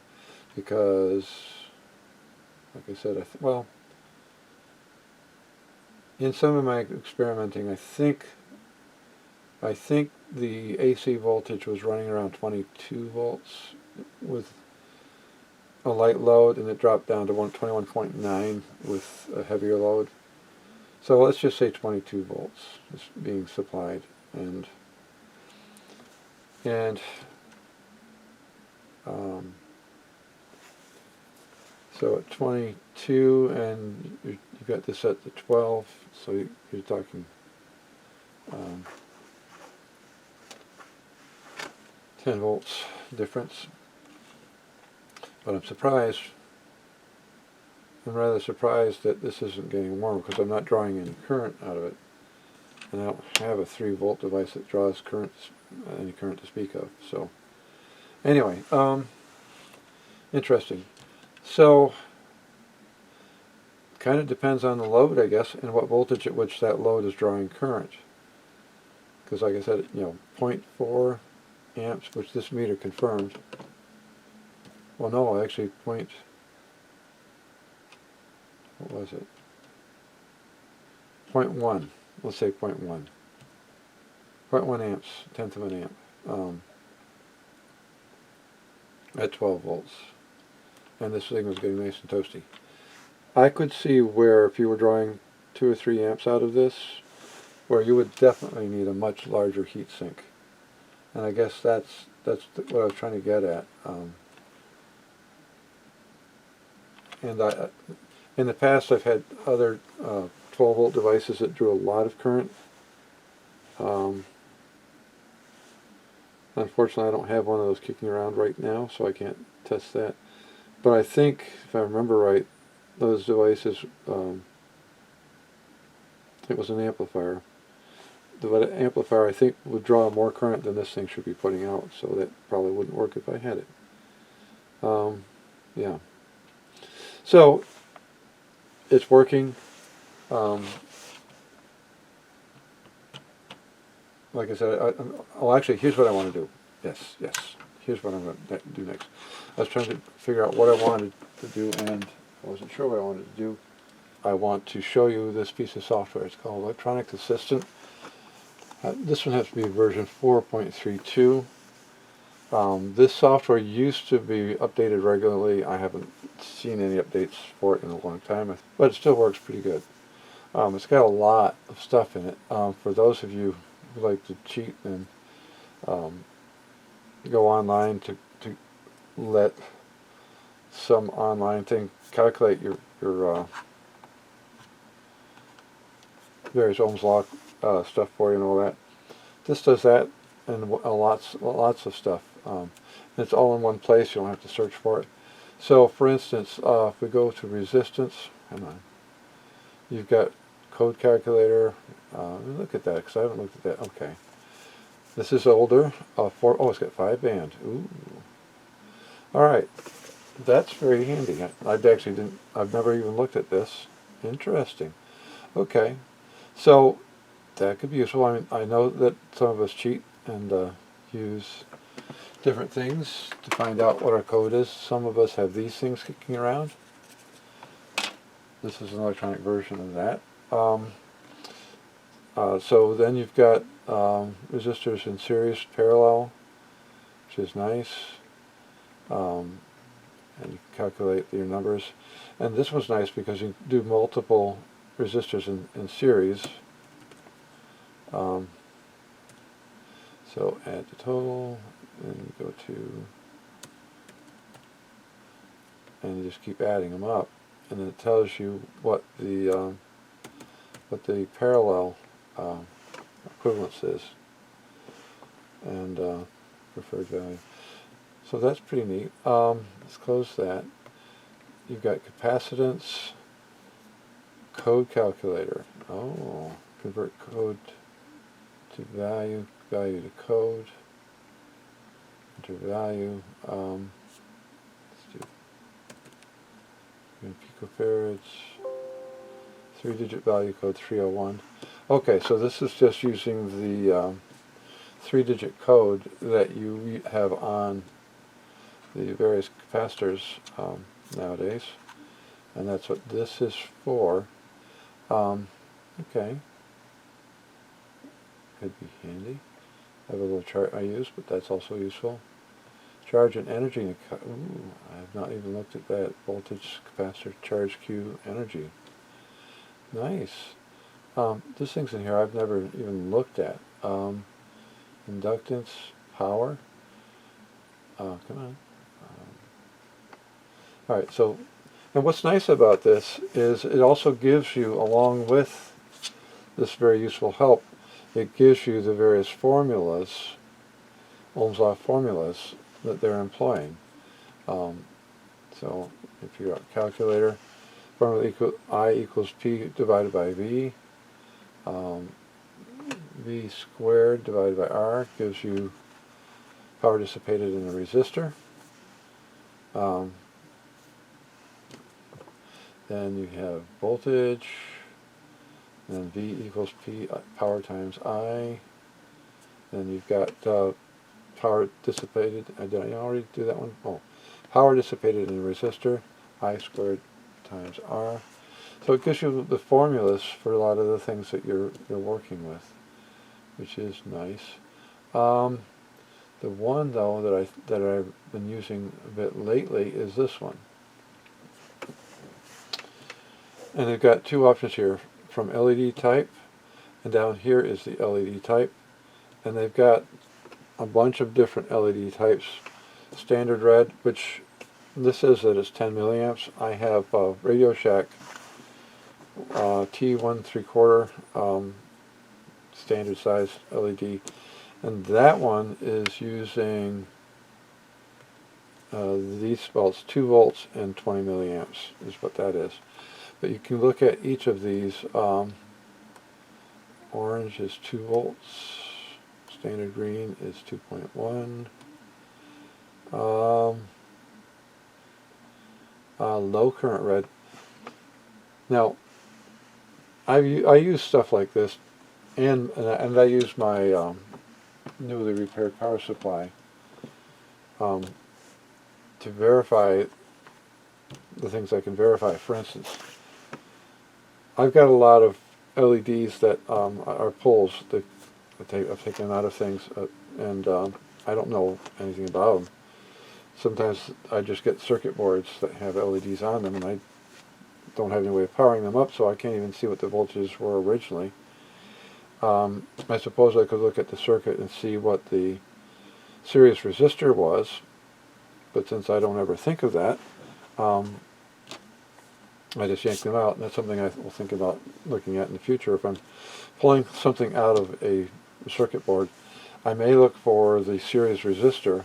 because, like I said, well, in some of my experimenting, I think the AC voltage was running around 22 volts with a light load, and it dropped down to 21.9 with a heavier load. So let's just say 22 volts is being supplied, and so at 22, and you've got this set to 12, so you're talking 10 volts difference. But I'm rather surprised that this isn't getting warm, because I'm not drawing any current out of it, and I don't have a 3 volt device that draws any current to speak of. So anyway, interesting. So kind of depends on the load, I guess, and what voltage at which that load is drawing current. Because like I said, 0.4 amps, which this meter confirmed. Well, no, actually what was it? 0.1, let's say 0.1. 0.1 amps, tenth of an amp, at 12 volts. And this thing was getting nice and toasty. I could see where if you were drawing 2 or 3 amps out of this, where you would definitely need a much larger heat sink. And I guess that's what I was trying to get at. And in the past I've had other 12 volt devices that drew a lot of current. Unfortunately I don't have one of those kicking around right now, so I can't test that. But I think, if I remember right, those devices, it was an amplifier. The amplifier, I think, would draw more current than this thing should be putting out, so that probably wouldn't work if I had it. Yeah. So, it's working. Like I said, actually, here's what I want to do. Yes. Here's what I'm going to do next. I was trying to figure out what I wanted to do, and I wasn't sure what I wanted to do. I want to show you this piece of software. It's called Electronic Assistant. This one has to be version 4.32. This software used to be updated regularly. I haven't seen any updates for it in a long time, but it still works pretty good. It's got a lot of stuff in it. For those of you who like to cheat and go online to let some online thing calculate your various Ohm's law stuff for you and all that. This does that and lots of stuff. It's all in one place. You don't have to search for it. So, for instance, if we go to resistance, hang on, you've got code calculator. Look at that, because I haven't looked at that. Okay, this is older. It's got 5 band. Ooh. All right, that's very handy. I've never even looked at this. Interesting. Okay, so that could be useful. I mean, I know that some of us cheat and use different things to find out what our code is. Some of us have these things kicking around. This is an electronic version of that. So then you've got resistors in series, parallel, which is nice. And you calculate your numbers. And this one's nice because you do multiple resistors in series. So add the total, and go to, and you just keep adding them up, and then it tells you what the parallel equivalence is, and preferred value. So that's pretty neat. Let's close that. You've got capacitance, code calculator. Oh, convert code to value, value to code, enter value. Let's do picofarads, 3-digit value code 301. Okay, so this is just using the 3-digit code that you have on the various capacitors nowadays, and that's what this is for. Okay, could be handy. I have a little chart I use, but that's also useful. Charge and energy. Ooh, I have not even looked at that. Voltage, capacitor, charge, Q, energy. Nice. This thing's in here I've never even looked at. Inductance, power. Come on. Alright, so, and what's nice about this is it also gives you, along with this very useful help, it gives you the various formulas, Ohm's law formulas, that they're employing. So, if you've got a calculator, formula I equals P divided by V. V squared divided by R gives you power dissipated in a resistor. Then you have voltage, and then V equals P power times I. Then you've got power dissipated. Did I already do that one? Oh, power dissipated in a resistor, I squared times R. So it gives you the formulas for a lot of the things that you're working with, which is nice. The one though that I've been using a bit lately is this one, and they've got two options here, from LED type, and down here is the LED type, and they've got a bunch of different LED types. Standard red, which this says that it's 10 milliamps. I have Radio Shack T1 3/4 standard size LED, and that one is using these, well, it's 2 volts and 20 milliamps is what that is. But you can look at each of these. Orange is 2 volts, standard green is 2.1, low current red. Now, I use stuff like this, and I use my newly repaired power supply to verify the things I can verify. For instance, I've got a lot of LEDs that are poles that I've taken out of things, and I don't know anything about them. Sometimes I just get circuit boards that have LEDs on them, and I don't have any way of powering them up, so I can't even see what the voltages were originally. I suppose I could look at the circuit and see what the series resistor was, but since I don't ever think of that, I just yank them out, and that's something I will think about looking at in the future. If I'm pulling something out of a circuit board, I may look for the series resistor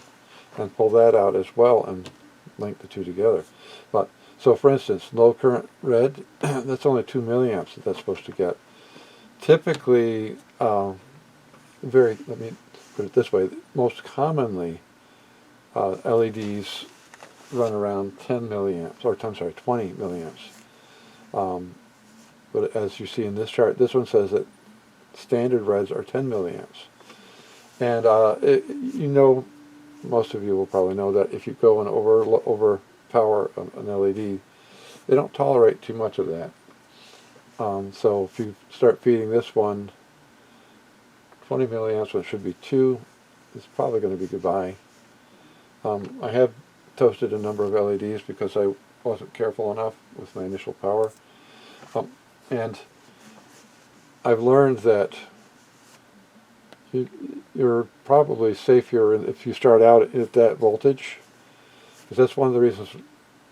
and pull that out as well and link the two together. But so, for instance, low current red, that's only 2 milliamps that that's supposed to get. Typically, let me put it this way, most commonly LEDs run around 10 milliamps, or I'm sorry, 20 milliamps. But as you see in this chart, this one says that standard reds are 10 milliamps. And most of you will probably know that if you go and overpower an LED, they don't tolerate too much of that. So if you start feeding this one 20 milliamps when it should be 2, it's probably going to be goodbye. I have toasted a number of LEDs because I wasn't careful enough with my initial power. And I've learned that you're probably safer if you start out at that voltage, because that's one of the reasons,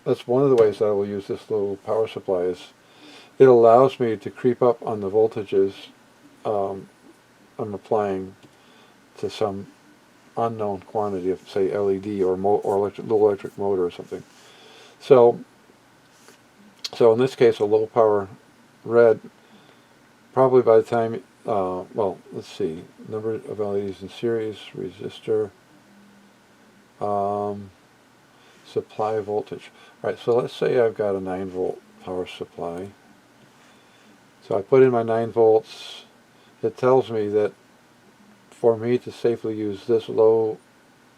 that's one of the ways that I will use this little power supply, is it allows me to creep up on the voltages I'm applying to some unknown quantity of, say, LED or little electric motor or something. So in this case, a low power red, probably by the time, well, let's see, number of LEDs in series, resistor, supply voltage. Alright, so let's say I've got a 9 volt power supply. So I put in my 9 volts. It tells me that for me to safely use this low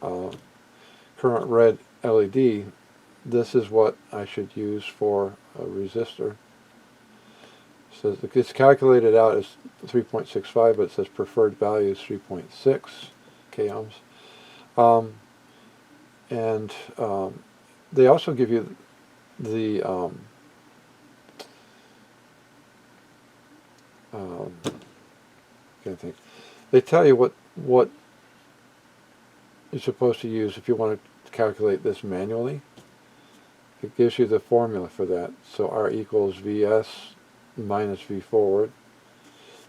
current red LED, this is what I should use for a resistor. So it's calculated out as 3.65, but it says preferred value is 3.6 k ohms. And they also give you the can't think. They tell you what you're supposed to use if you want to calculate this manually. It gives you the formula for that. So R equals Vs minus V forward.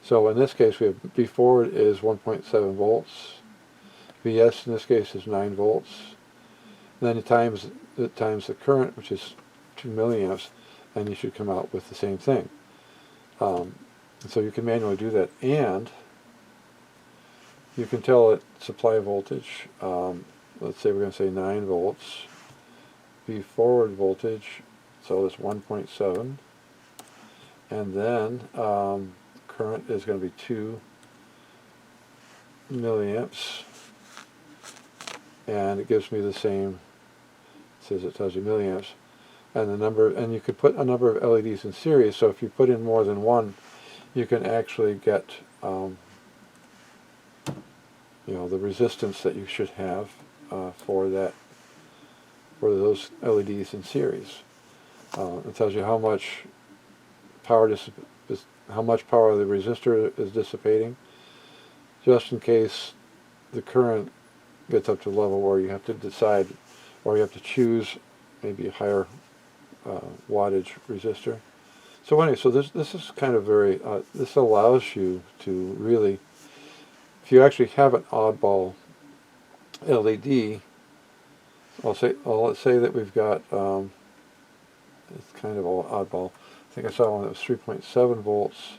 So in this case, we have V forward is 1.7 volts. Vs in this case is 9 volts. And then times the current, which is 2 milliamps, and you should come out with the same thing. So you can manually do that, and you can tell it supply voltage. Let's say we're going to say 9 volts. V forward voltage, so it's 1.7, and then current is going to be 2 milliamps, and it gives me the same. It says it tells you milliamps, and the number, and you could put a number of LEDs in series. So if you put in more than one, you can actually get the resistance that you should have for those LEDs in series. It tells you how much power how much power the resistor is dissipating, just in case the current gets up to a level where you have to decide, or you have to choose maybe a higher wattage resistor. So anyway, so this is kind of very, this allows you to really, if you actually have an oddball LED, let's say that we've got, it's kind of all oddball. I think I saw one that was 3.7 volts,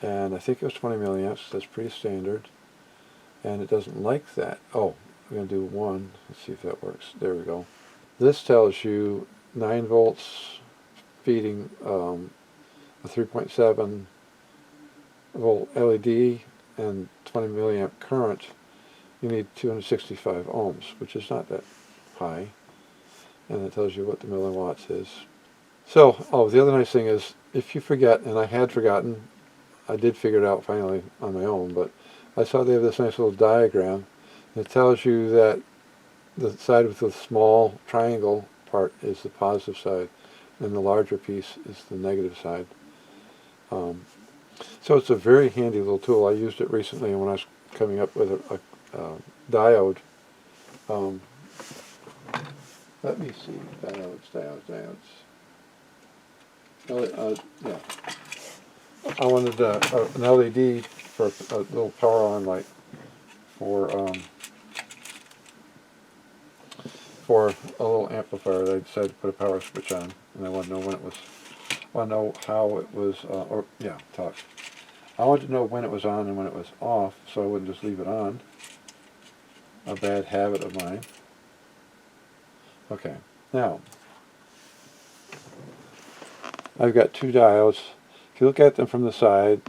and I think it was 20 milliamps. That's pretty standard, and it doesn't like that. Oh, we're going to do one. Let's see if that works. There we go. This tells you 9 volts feeding a 3.7 volt LED and 20 milliamp current. You need 265 ohms, which is not that high, and it tells you what the milliwatts is. So, the other nice thing is, if you forget, and I had forgotten, I did figure it out finally on my own, but I saw they have this nice little diagram that tells you that the side with the small triangle part is the positive side, and the larger piece is the negative side. So it's a very handy little tool. I used it recently when I was coming up with a diode. Let me see, diodes. Yeah. I wanted an LED for a little power on light for a little amplifier that I decided to put a power switch on, and I want to know when it was. I want to know how it was. I wanted to know when it was on and when it was off, so I wouldn't just leave it on. A bad habit of mine. Okay, now I've got two diodes. If you look at them from the side,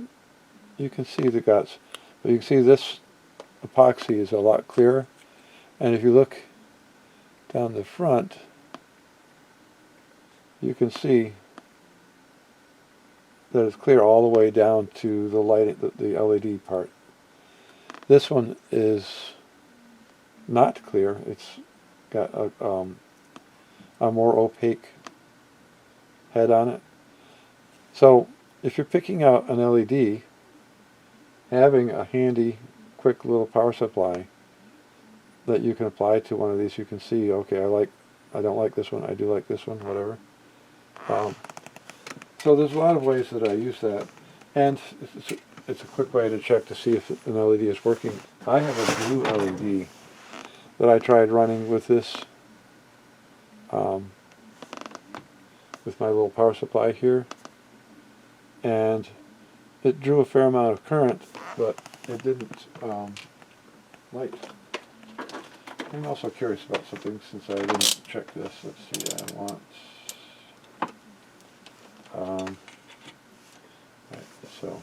you can see the guts, but you can see this epoxy is a lot clearer, and if you look down the front, you can see that it's clear all the way down to the light, the LED part. This one is not clear. It's got a more opaque head on it. So if you're picking out an LED, having a handy, quick little power supply that you can apply to one of these, you can see, okay, I don't like this one, I do like this one, whatever. So there's a lot of ways that I use that, and it's a quick way to check to see if an LED is working. I have a blue LED that I tried running with this, with my little power supply here, and it drew a fair amount of current, but it didn't light. I'm also curious about something since I didn't check this. Let's see, I want... so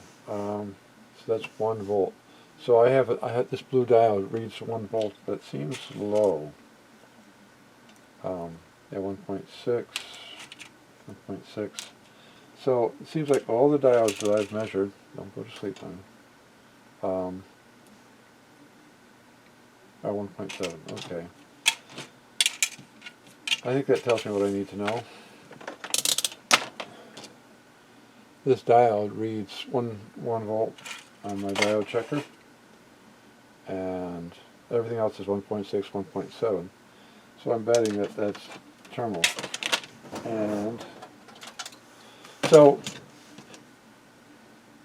that's 1 volt. So I had this blue diode reads 1 volt, but seems low. Yeah, 1.6, 1.6. So it seems like all the diodes that I've measured, don't go to sleep on, are 1.7. Okay. I think that tells me what I need to know. This diode reads 1 volt on my diode checker, and everything else is 1.6, 1.7. So I'm betting that that's terminal. And so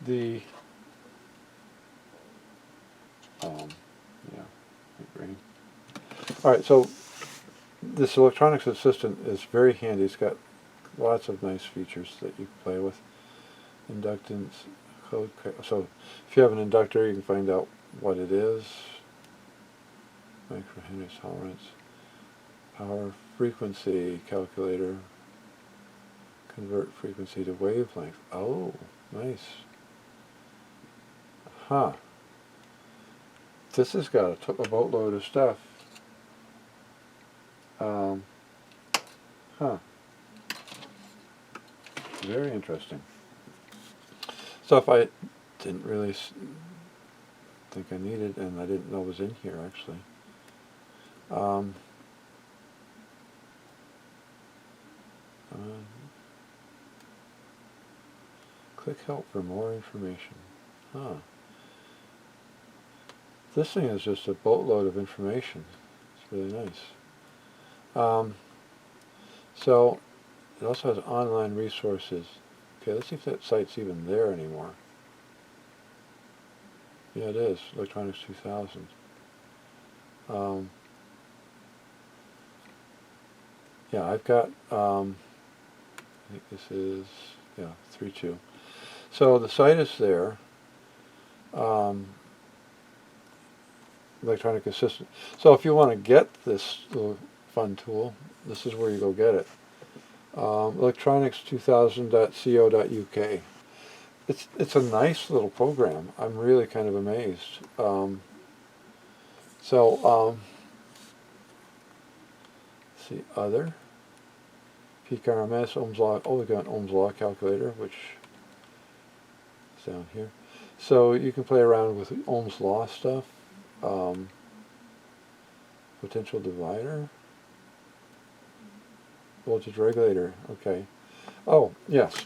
the green. All right, so this electronics assistant is very handy. It's got lots of nice features that you can play with. Inductance, code. So if you have an inductor, you can find out what it is. Microhenry tolerance, power frequency calculator, convert frequency to wavelength. Oh, nice. Huh. This has got a boatload of stuff. Um, huh. Very interesting. So if I didn't really think I needed, and I didn't know was in here actually. Um, click help for more information. Huh. This thing is just a boatload of information. It's really nice. So it also has online resources. Okay, let's see if that site's even there anymore. Yeah, it is. Electronics 2000. Yeah, I've got, I think this is, yeah, 3.2. So the site is there. Electronic assistant. So if you want to get this little fun tool, this is where you go get it. Electronics2000.co.uk. It's a nice little program. I'm really kind of amazed. Let's see, other. PKRMS, Ohm's Law. Oh, we got an Ohm's Law calculator, which is down here. So you can play around with Ohm's Law stuff. Potential divider. Voltage regulator. Okay. Oh, yes.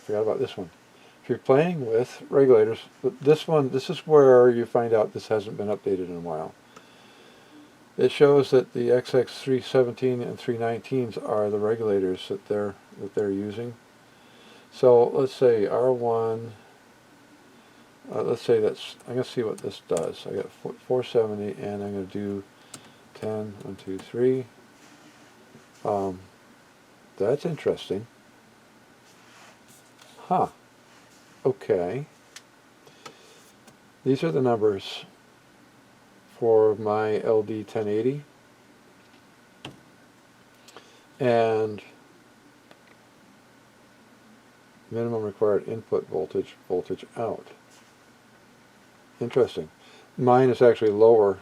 Forgot about this one. If you're playing with regulators, this is where you find out this hasn't been updated in a while. It shows that the XX317 and 319s are the regulators that they're using. So let's say R1. Let's say I'm going to see what this does. I got 470, and I'm going to do 10, 1, 2, 3. That's interesting. Huh. Okay. These are the numbers for my LD 1080. And minimum required input voltage, voltage out. Interesting. Mine is actually lower.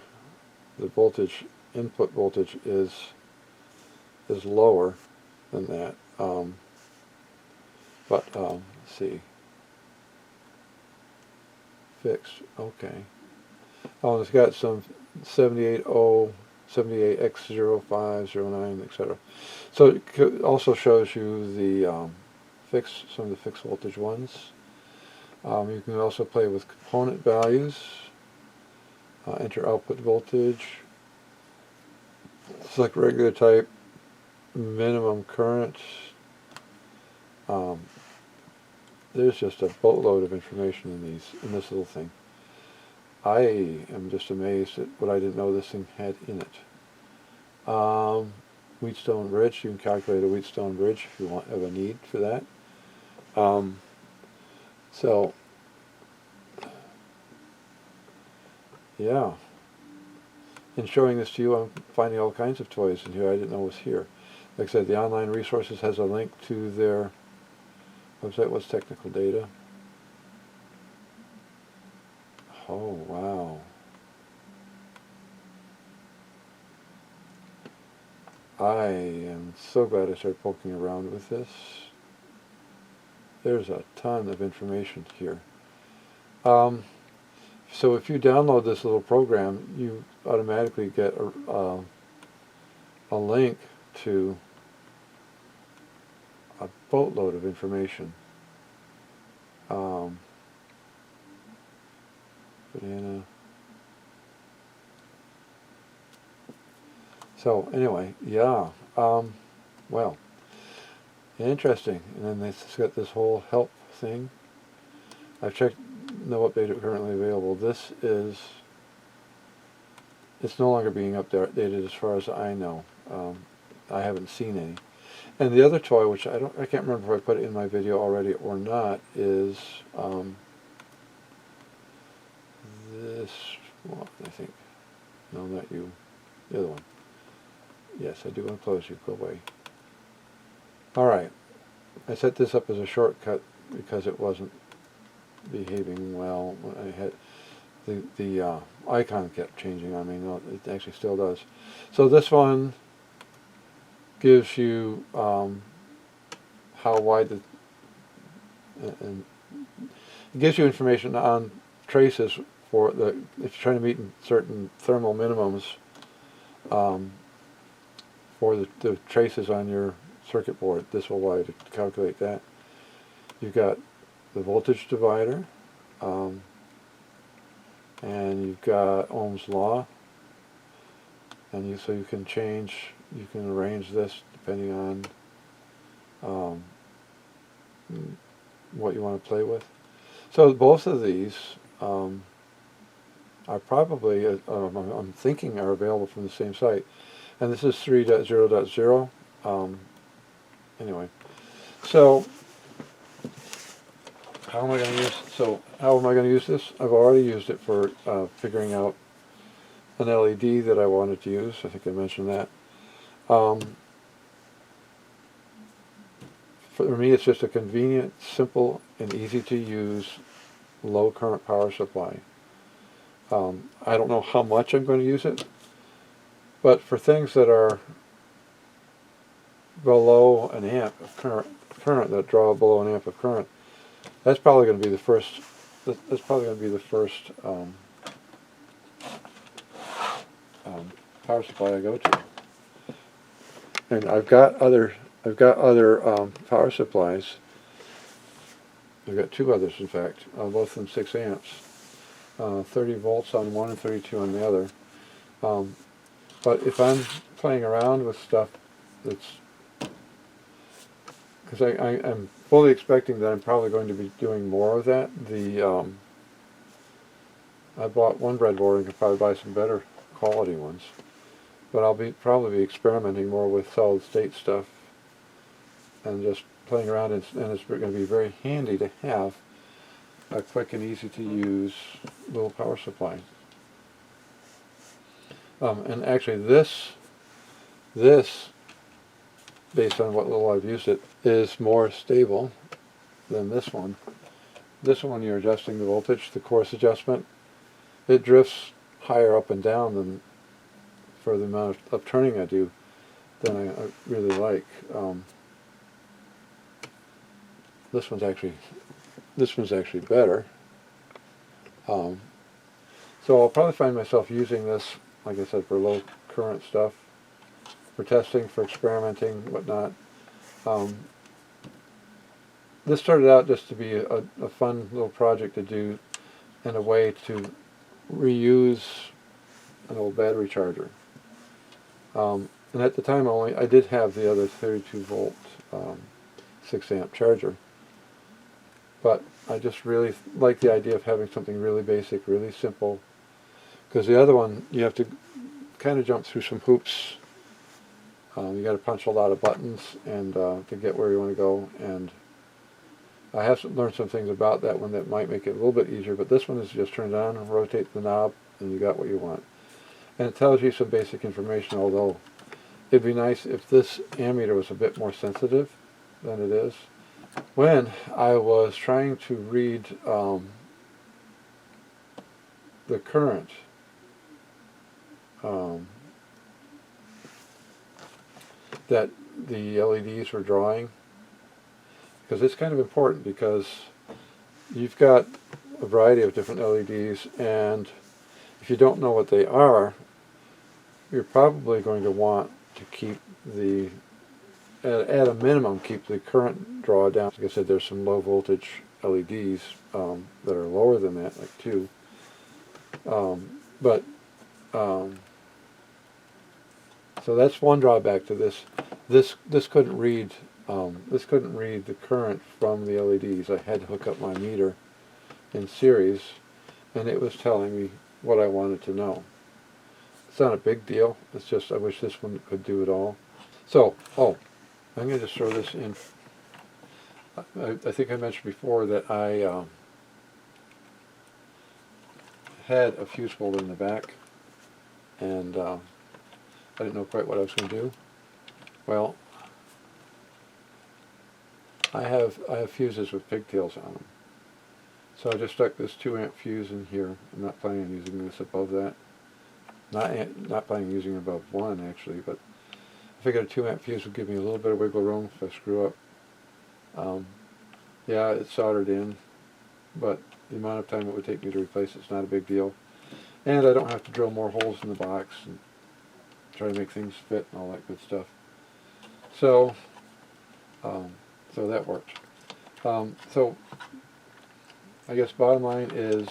The voltage, input voltage is lower than that. Let's see. Fixed. Okay. Oh, it's got some 78O, 78X0509, etc. So it also shows you the some of the fixed voltage ones. You can also play with component values. Enter output voltage. Select regular type. Minimum current. There's just a boatload of information in this little thing. I am just amazed at what I didn't know this thing had in it. Wheatstone bridge. You can calculate a Wheatstone bridge if you have a need for that. So, yeah. In showing this to you, I'm finding all kinds of toys in here I didn't know was here. Like I said, the online resources has a link to their website. What's technical data? Oh, wow. I am so glad I started poking around with this. There's a ton of information here. So if you download this little program, you automatically get a link to a boatload of information. Banana. So anyway, yeah. Well, interesting. And then it's got this whole help thing. I've checked. No update currently available. It's no longer being updated as far as I know. I haven't seen any. And the other toy, which I can't remember if I put it in my video already or not, is this one, I think. No, not you. The other one. Yes, I do want to close you. Go away. All right. I set this up as a shortcut because it wasn't behaving well. I had the icon kept changing on me. No, it actually still does. So this one gives you how wide the, and it gives you information on traces for the, if you're trying to meet certain thermal minimums for the traces on your circuit board. This will allow you to calculate that. You've got the voltage divider, and you've got Ohm's law, and so you can change, you can arrange this depending on what you want to play with. So both of these are probably, I'm thinking, are available from the same site. And this is 3.0.0. Anyway, so how am I going to use this? I've already used it for figuring out an LED that I wanted to use. I think I mentioned that. For me, it's just a convenient, simple, and easy to use low current power supply. I don't know how much I'm going to use it, but for things that are below an amp of current that draw below an amp of current, that's probably going to be the first. That's probably going to be the first power supply I go to. And I've got other power supplies. I've got two others, in fact, both of them 6 amps, 30 volts on one and 32 on the other. But if I'm playing around with stuff that's, because I'm fully expecting that I'm probably going to be doing more of that. I bought one breadboard and could probably buy some better quality ones. But I'll probably be experimenting more with solid state stuff and just playing around, and it's going to be very handy to have a quick and easy to use little power supply. And actually this, based on what little I've used it, is more stable than this one. This one, you're adjusting the voltage, the course adjustment, it drifts higher up and down than for the amount of turning I do than I really like. This one's actually better. So I'll probably find myself using this, like I said, for low current stuff, for testing, for experimenting, whatnot. This started out just to be a fun little project to do, and a way to reuse an old battery charger. And at the time I did have the other 32 volt 6 amp charger, but I just really like the idea of having something really basic, really simple, because the other one you have to kind of jump through some hoops. You got to punch a lot of buttons and to get where you want to go, and I have learned some things about that one that might make it a little bit easier, but this one is just turn it on and rotate the knob and you got what you want. And it tells you some basic information, although it'd be nice if this ammeter was a bit more sensitive than it is. When I was trying to read the current that the LEDs were drawing, because it's kind of important, because you've got a variety of different LEDs, and if you don't know what they are, you're probably going to want to keep the, at a minimum, keep the current draw down. Like I said, there's some low voltage LEDs that are lower than that, like 2. So that's one drawback to this. This couldn't read the current from the LEDs. I had to hook up my meter in series, and it was telling me what I wanted to know. It's not a big deal. It's just I wish this one could do it all. So, I'm going to just throw this in. I think I mentioned before that I had a fuse holder in the back, and I didn't know quite what I was going to do. Well, I have fuses with pigtails on them. So I just stuck this 2 amp fuse in here. I'm not planning on using this above that. Not planning on using it above 1 actually, but I figured a 2 amp fuse would give me a little bit of wiggle room if I screw up. Yeah, it's soldered in, but the amount of time it would take me to replace it's not a big deal. And I don't have to drill more holes in the box and try to make things fit and all that good stuff. So, so that worked. So I guess bottom line is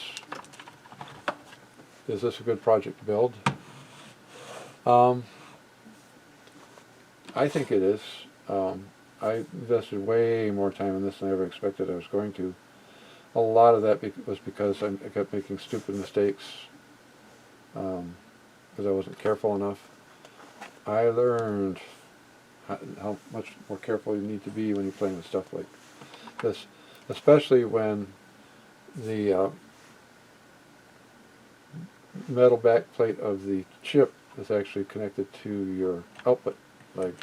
this a good project to build? I think it is. I invested way more time in this than I ever expected I was going to. A lot of that was because I kept making stupid mistakes because I wasn't careful enough. I learned how much more careful you need to be when you're playing with stuff like this, especially when the metal backplate of the chip is actually connected to your output. Like,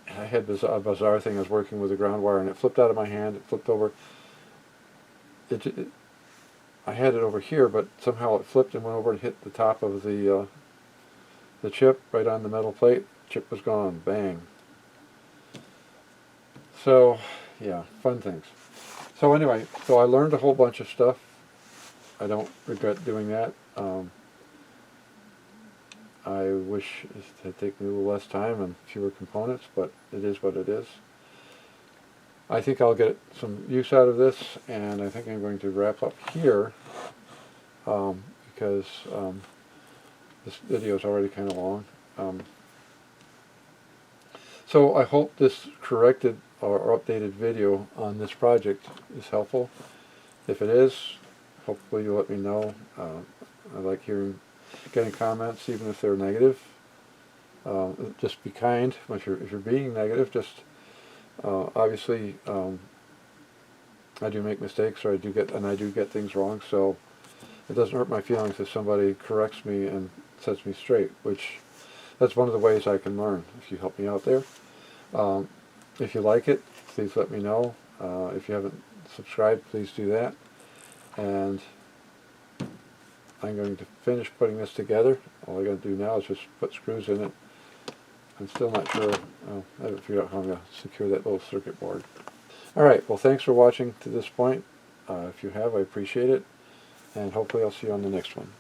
I had a bizarre thing. I was working with a ground wire and it flipped out of my hand. It flipped over. I had it over here, but somehow it flipped and went over and hit the top of the chip right on the metal plate. Chip was gone. Bang. So, yeah, fun things. So anyway, so I learned a whole bunch of stuff. I don't regret doing that. I wish it had taken a little less time and fewer components, but it is what it is. I think I'll get some use out of this, and I think I'm going to wrap up here because this video is already kind of long. So I hope this corrected or updated video on this project is helpful. If it is, hopefully you'll let me know. I like getting comments, even if they're negative. Just be kind if you're being negative. Just obviously, I do make mistakes, or I do get things wrong. So it doesn't hurt my feelings if somebody corrects me and sets me straight. That's one of the ways I can learn. If you help me out there, if you like it, please let me know. If you haven't subscribed, please do that. And I'm going to finish putting this together. All I got to do now is just put screws in it. I'm still not sure. I haven't figured out how I'm going to secure that little circuit board. Alright, well, thanks for watching to this point. If you have, I appreciate it. And hopefully I'll see you on the next one.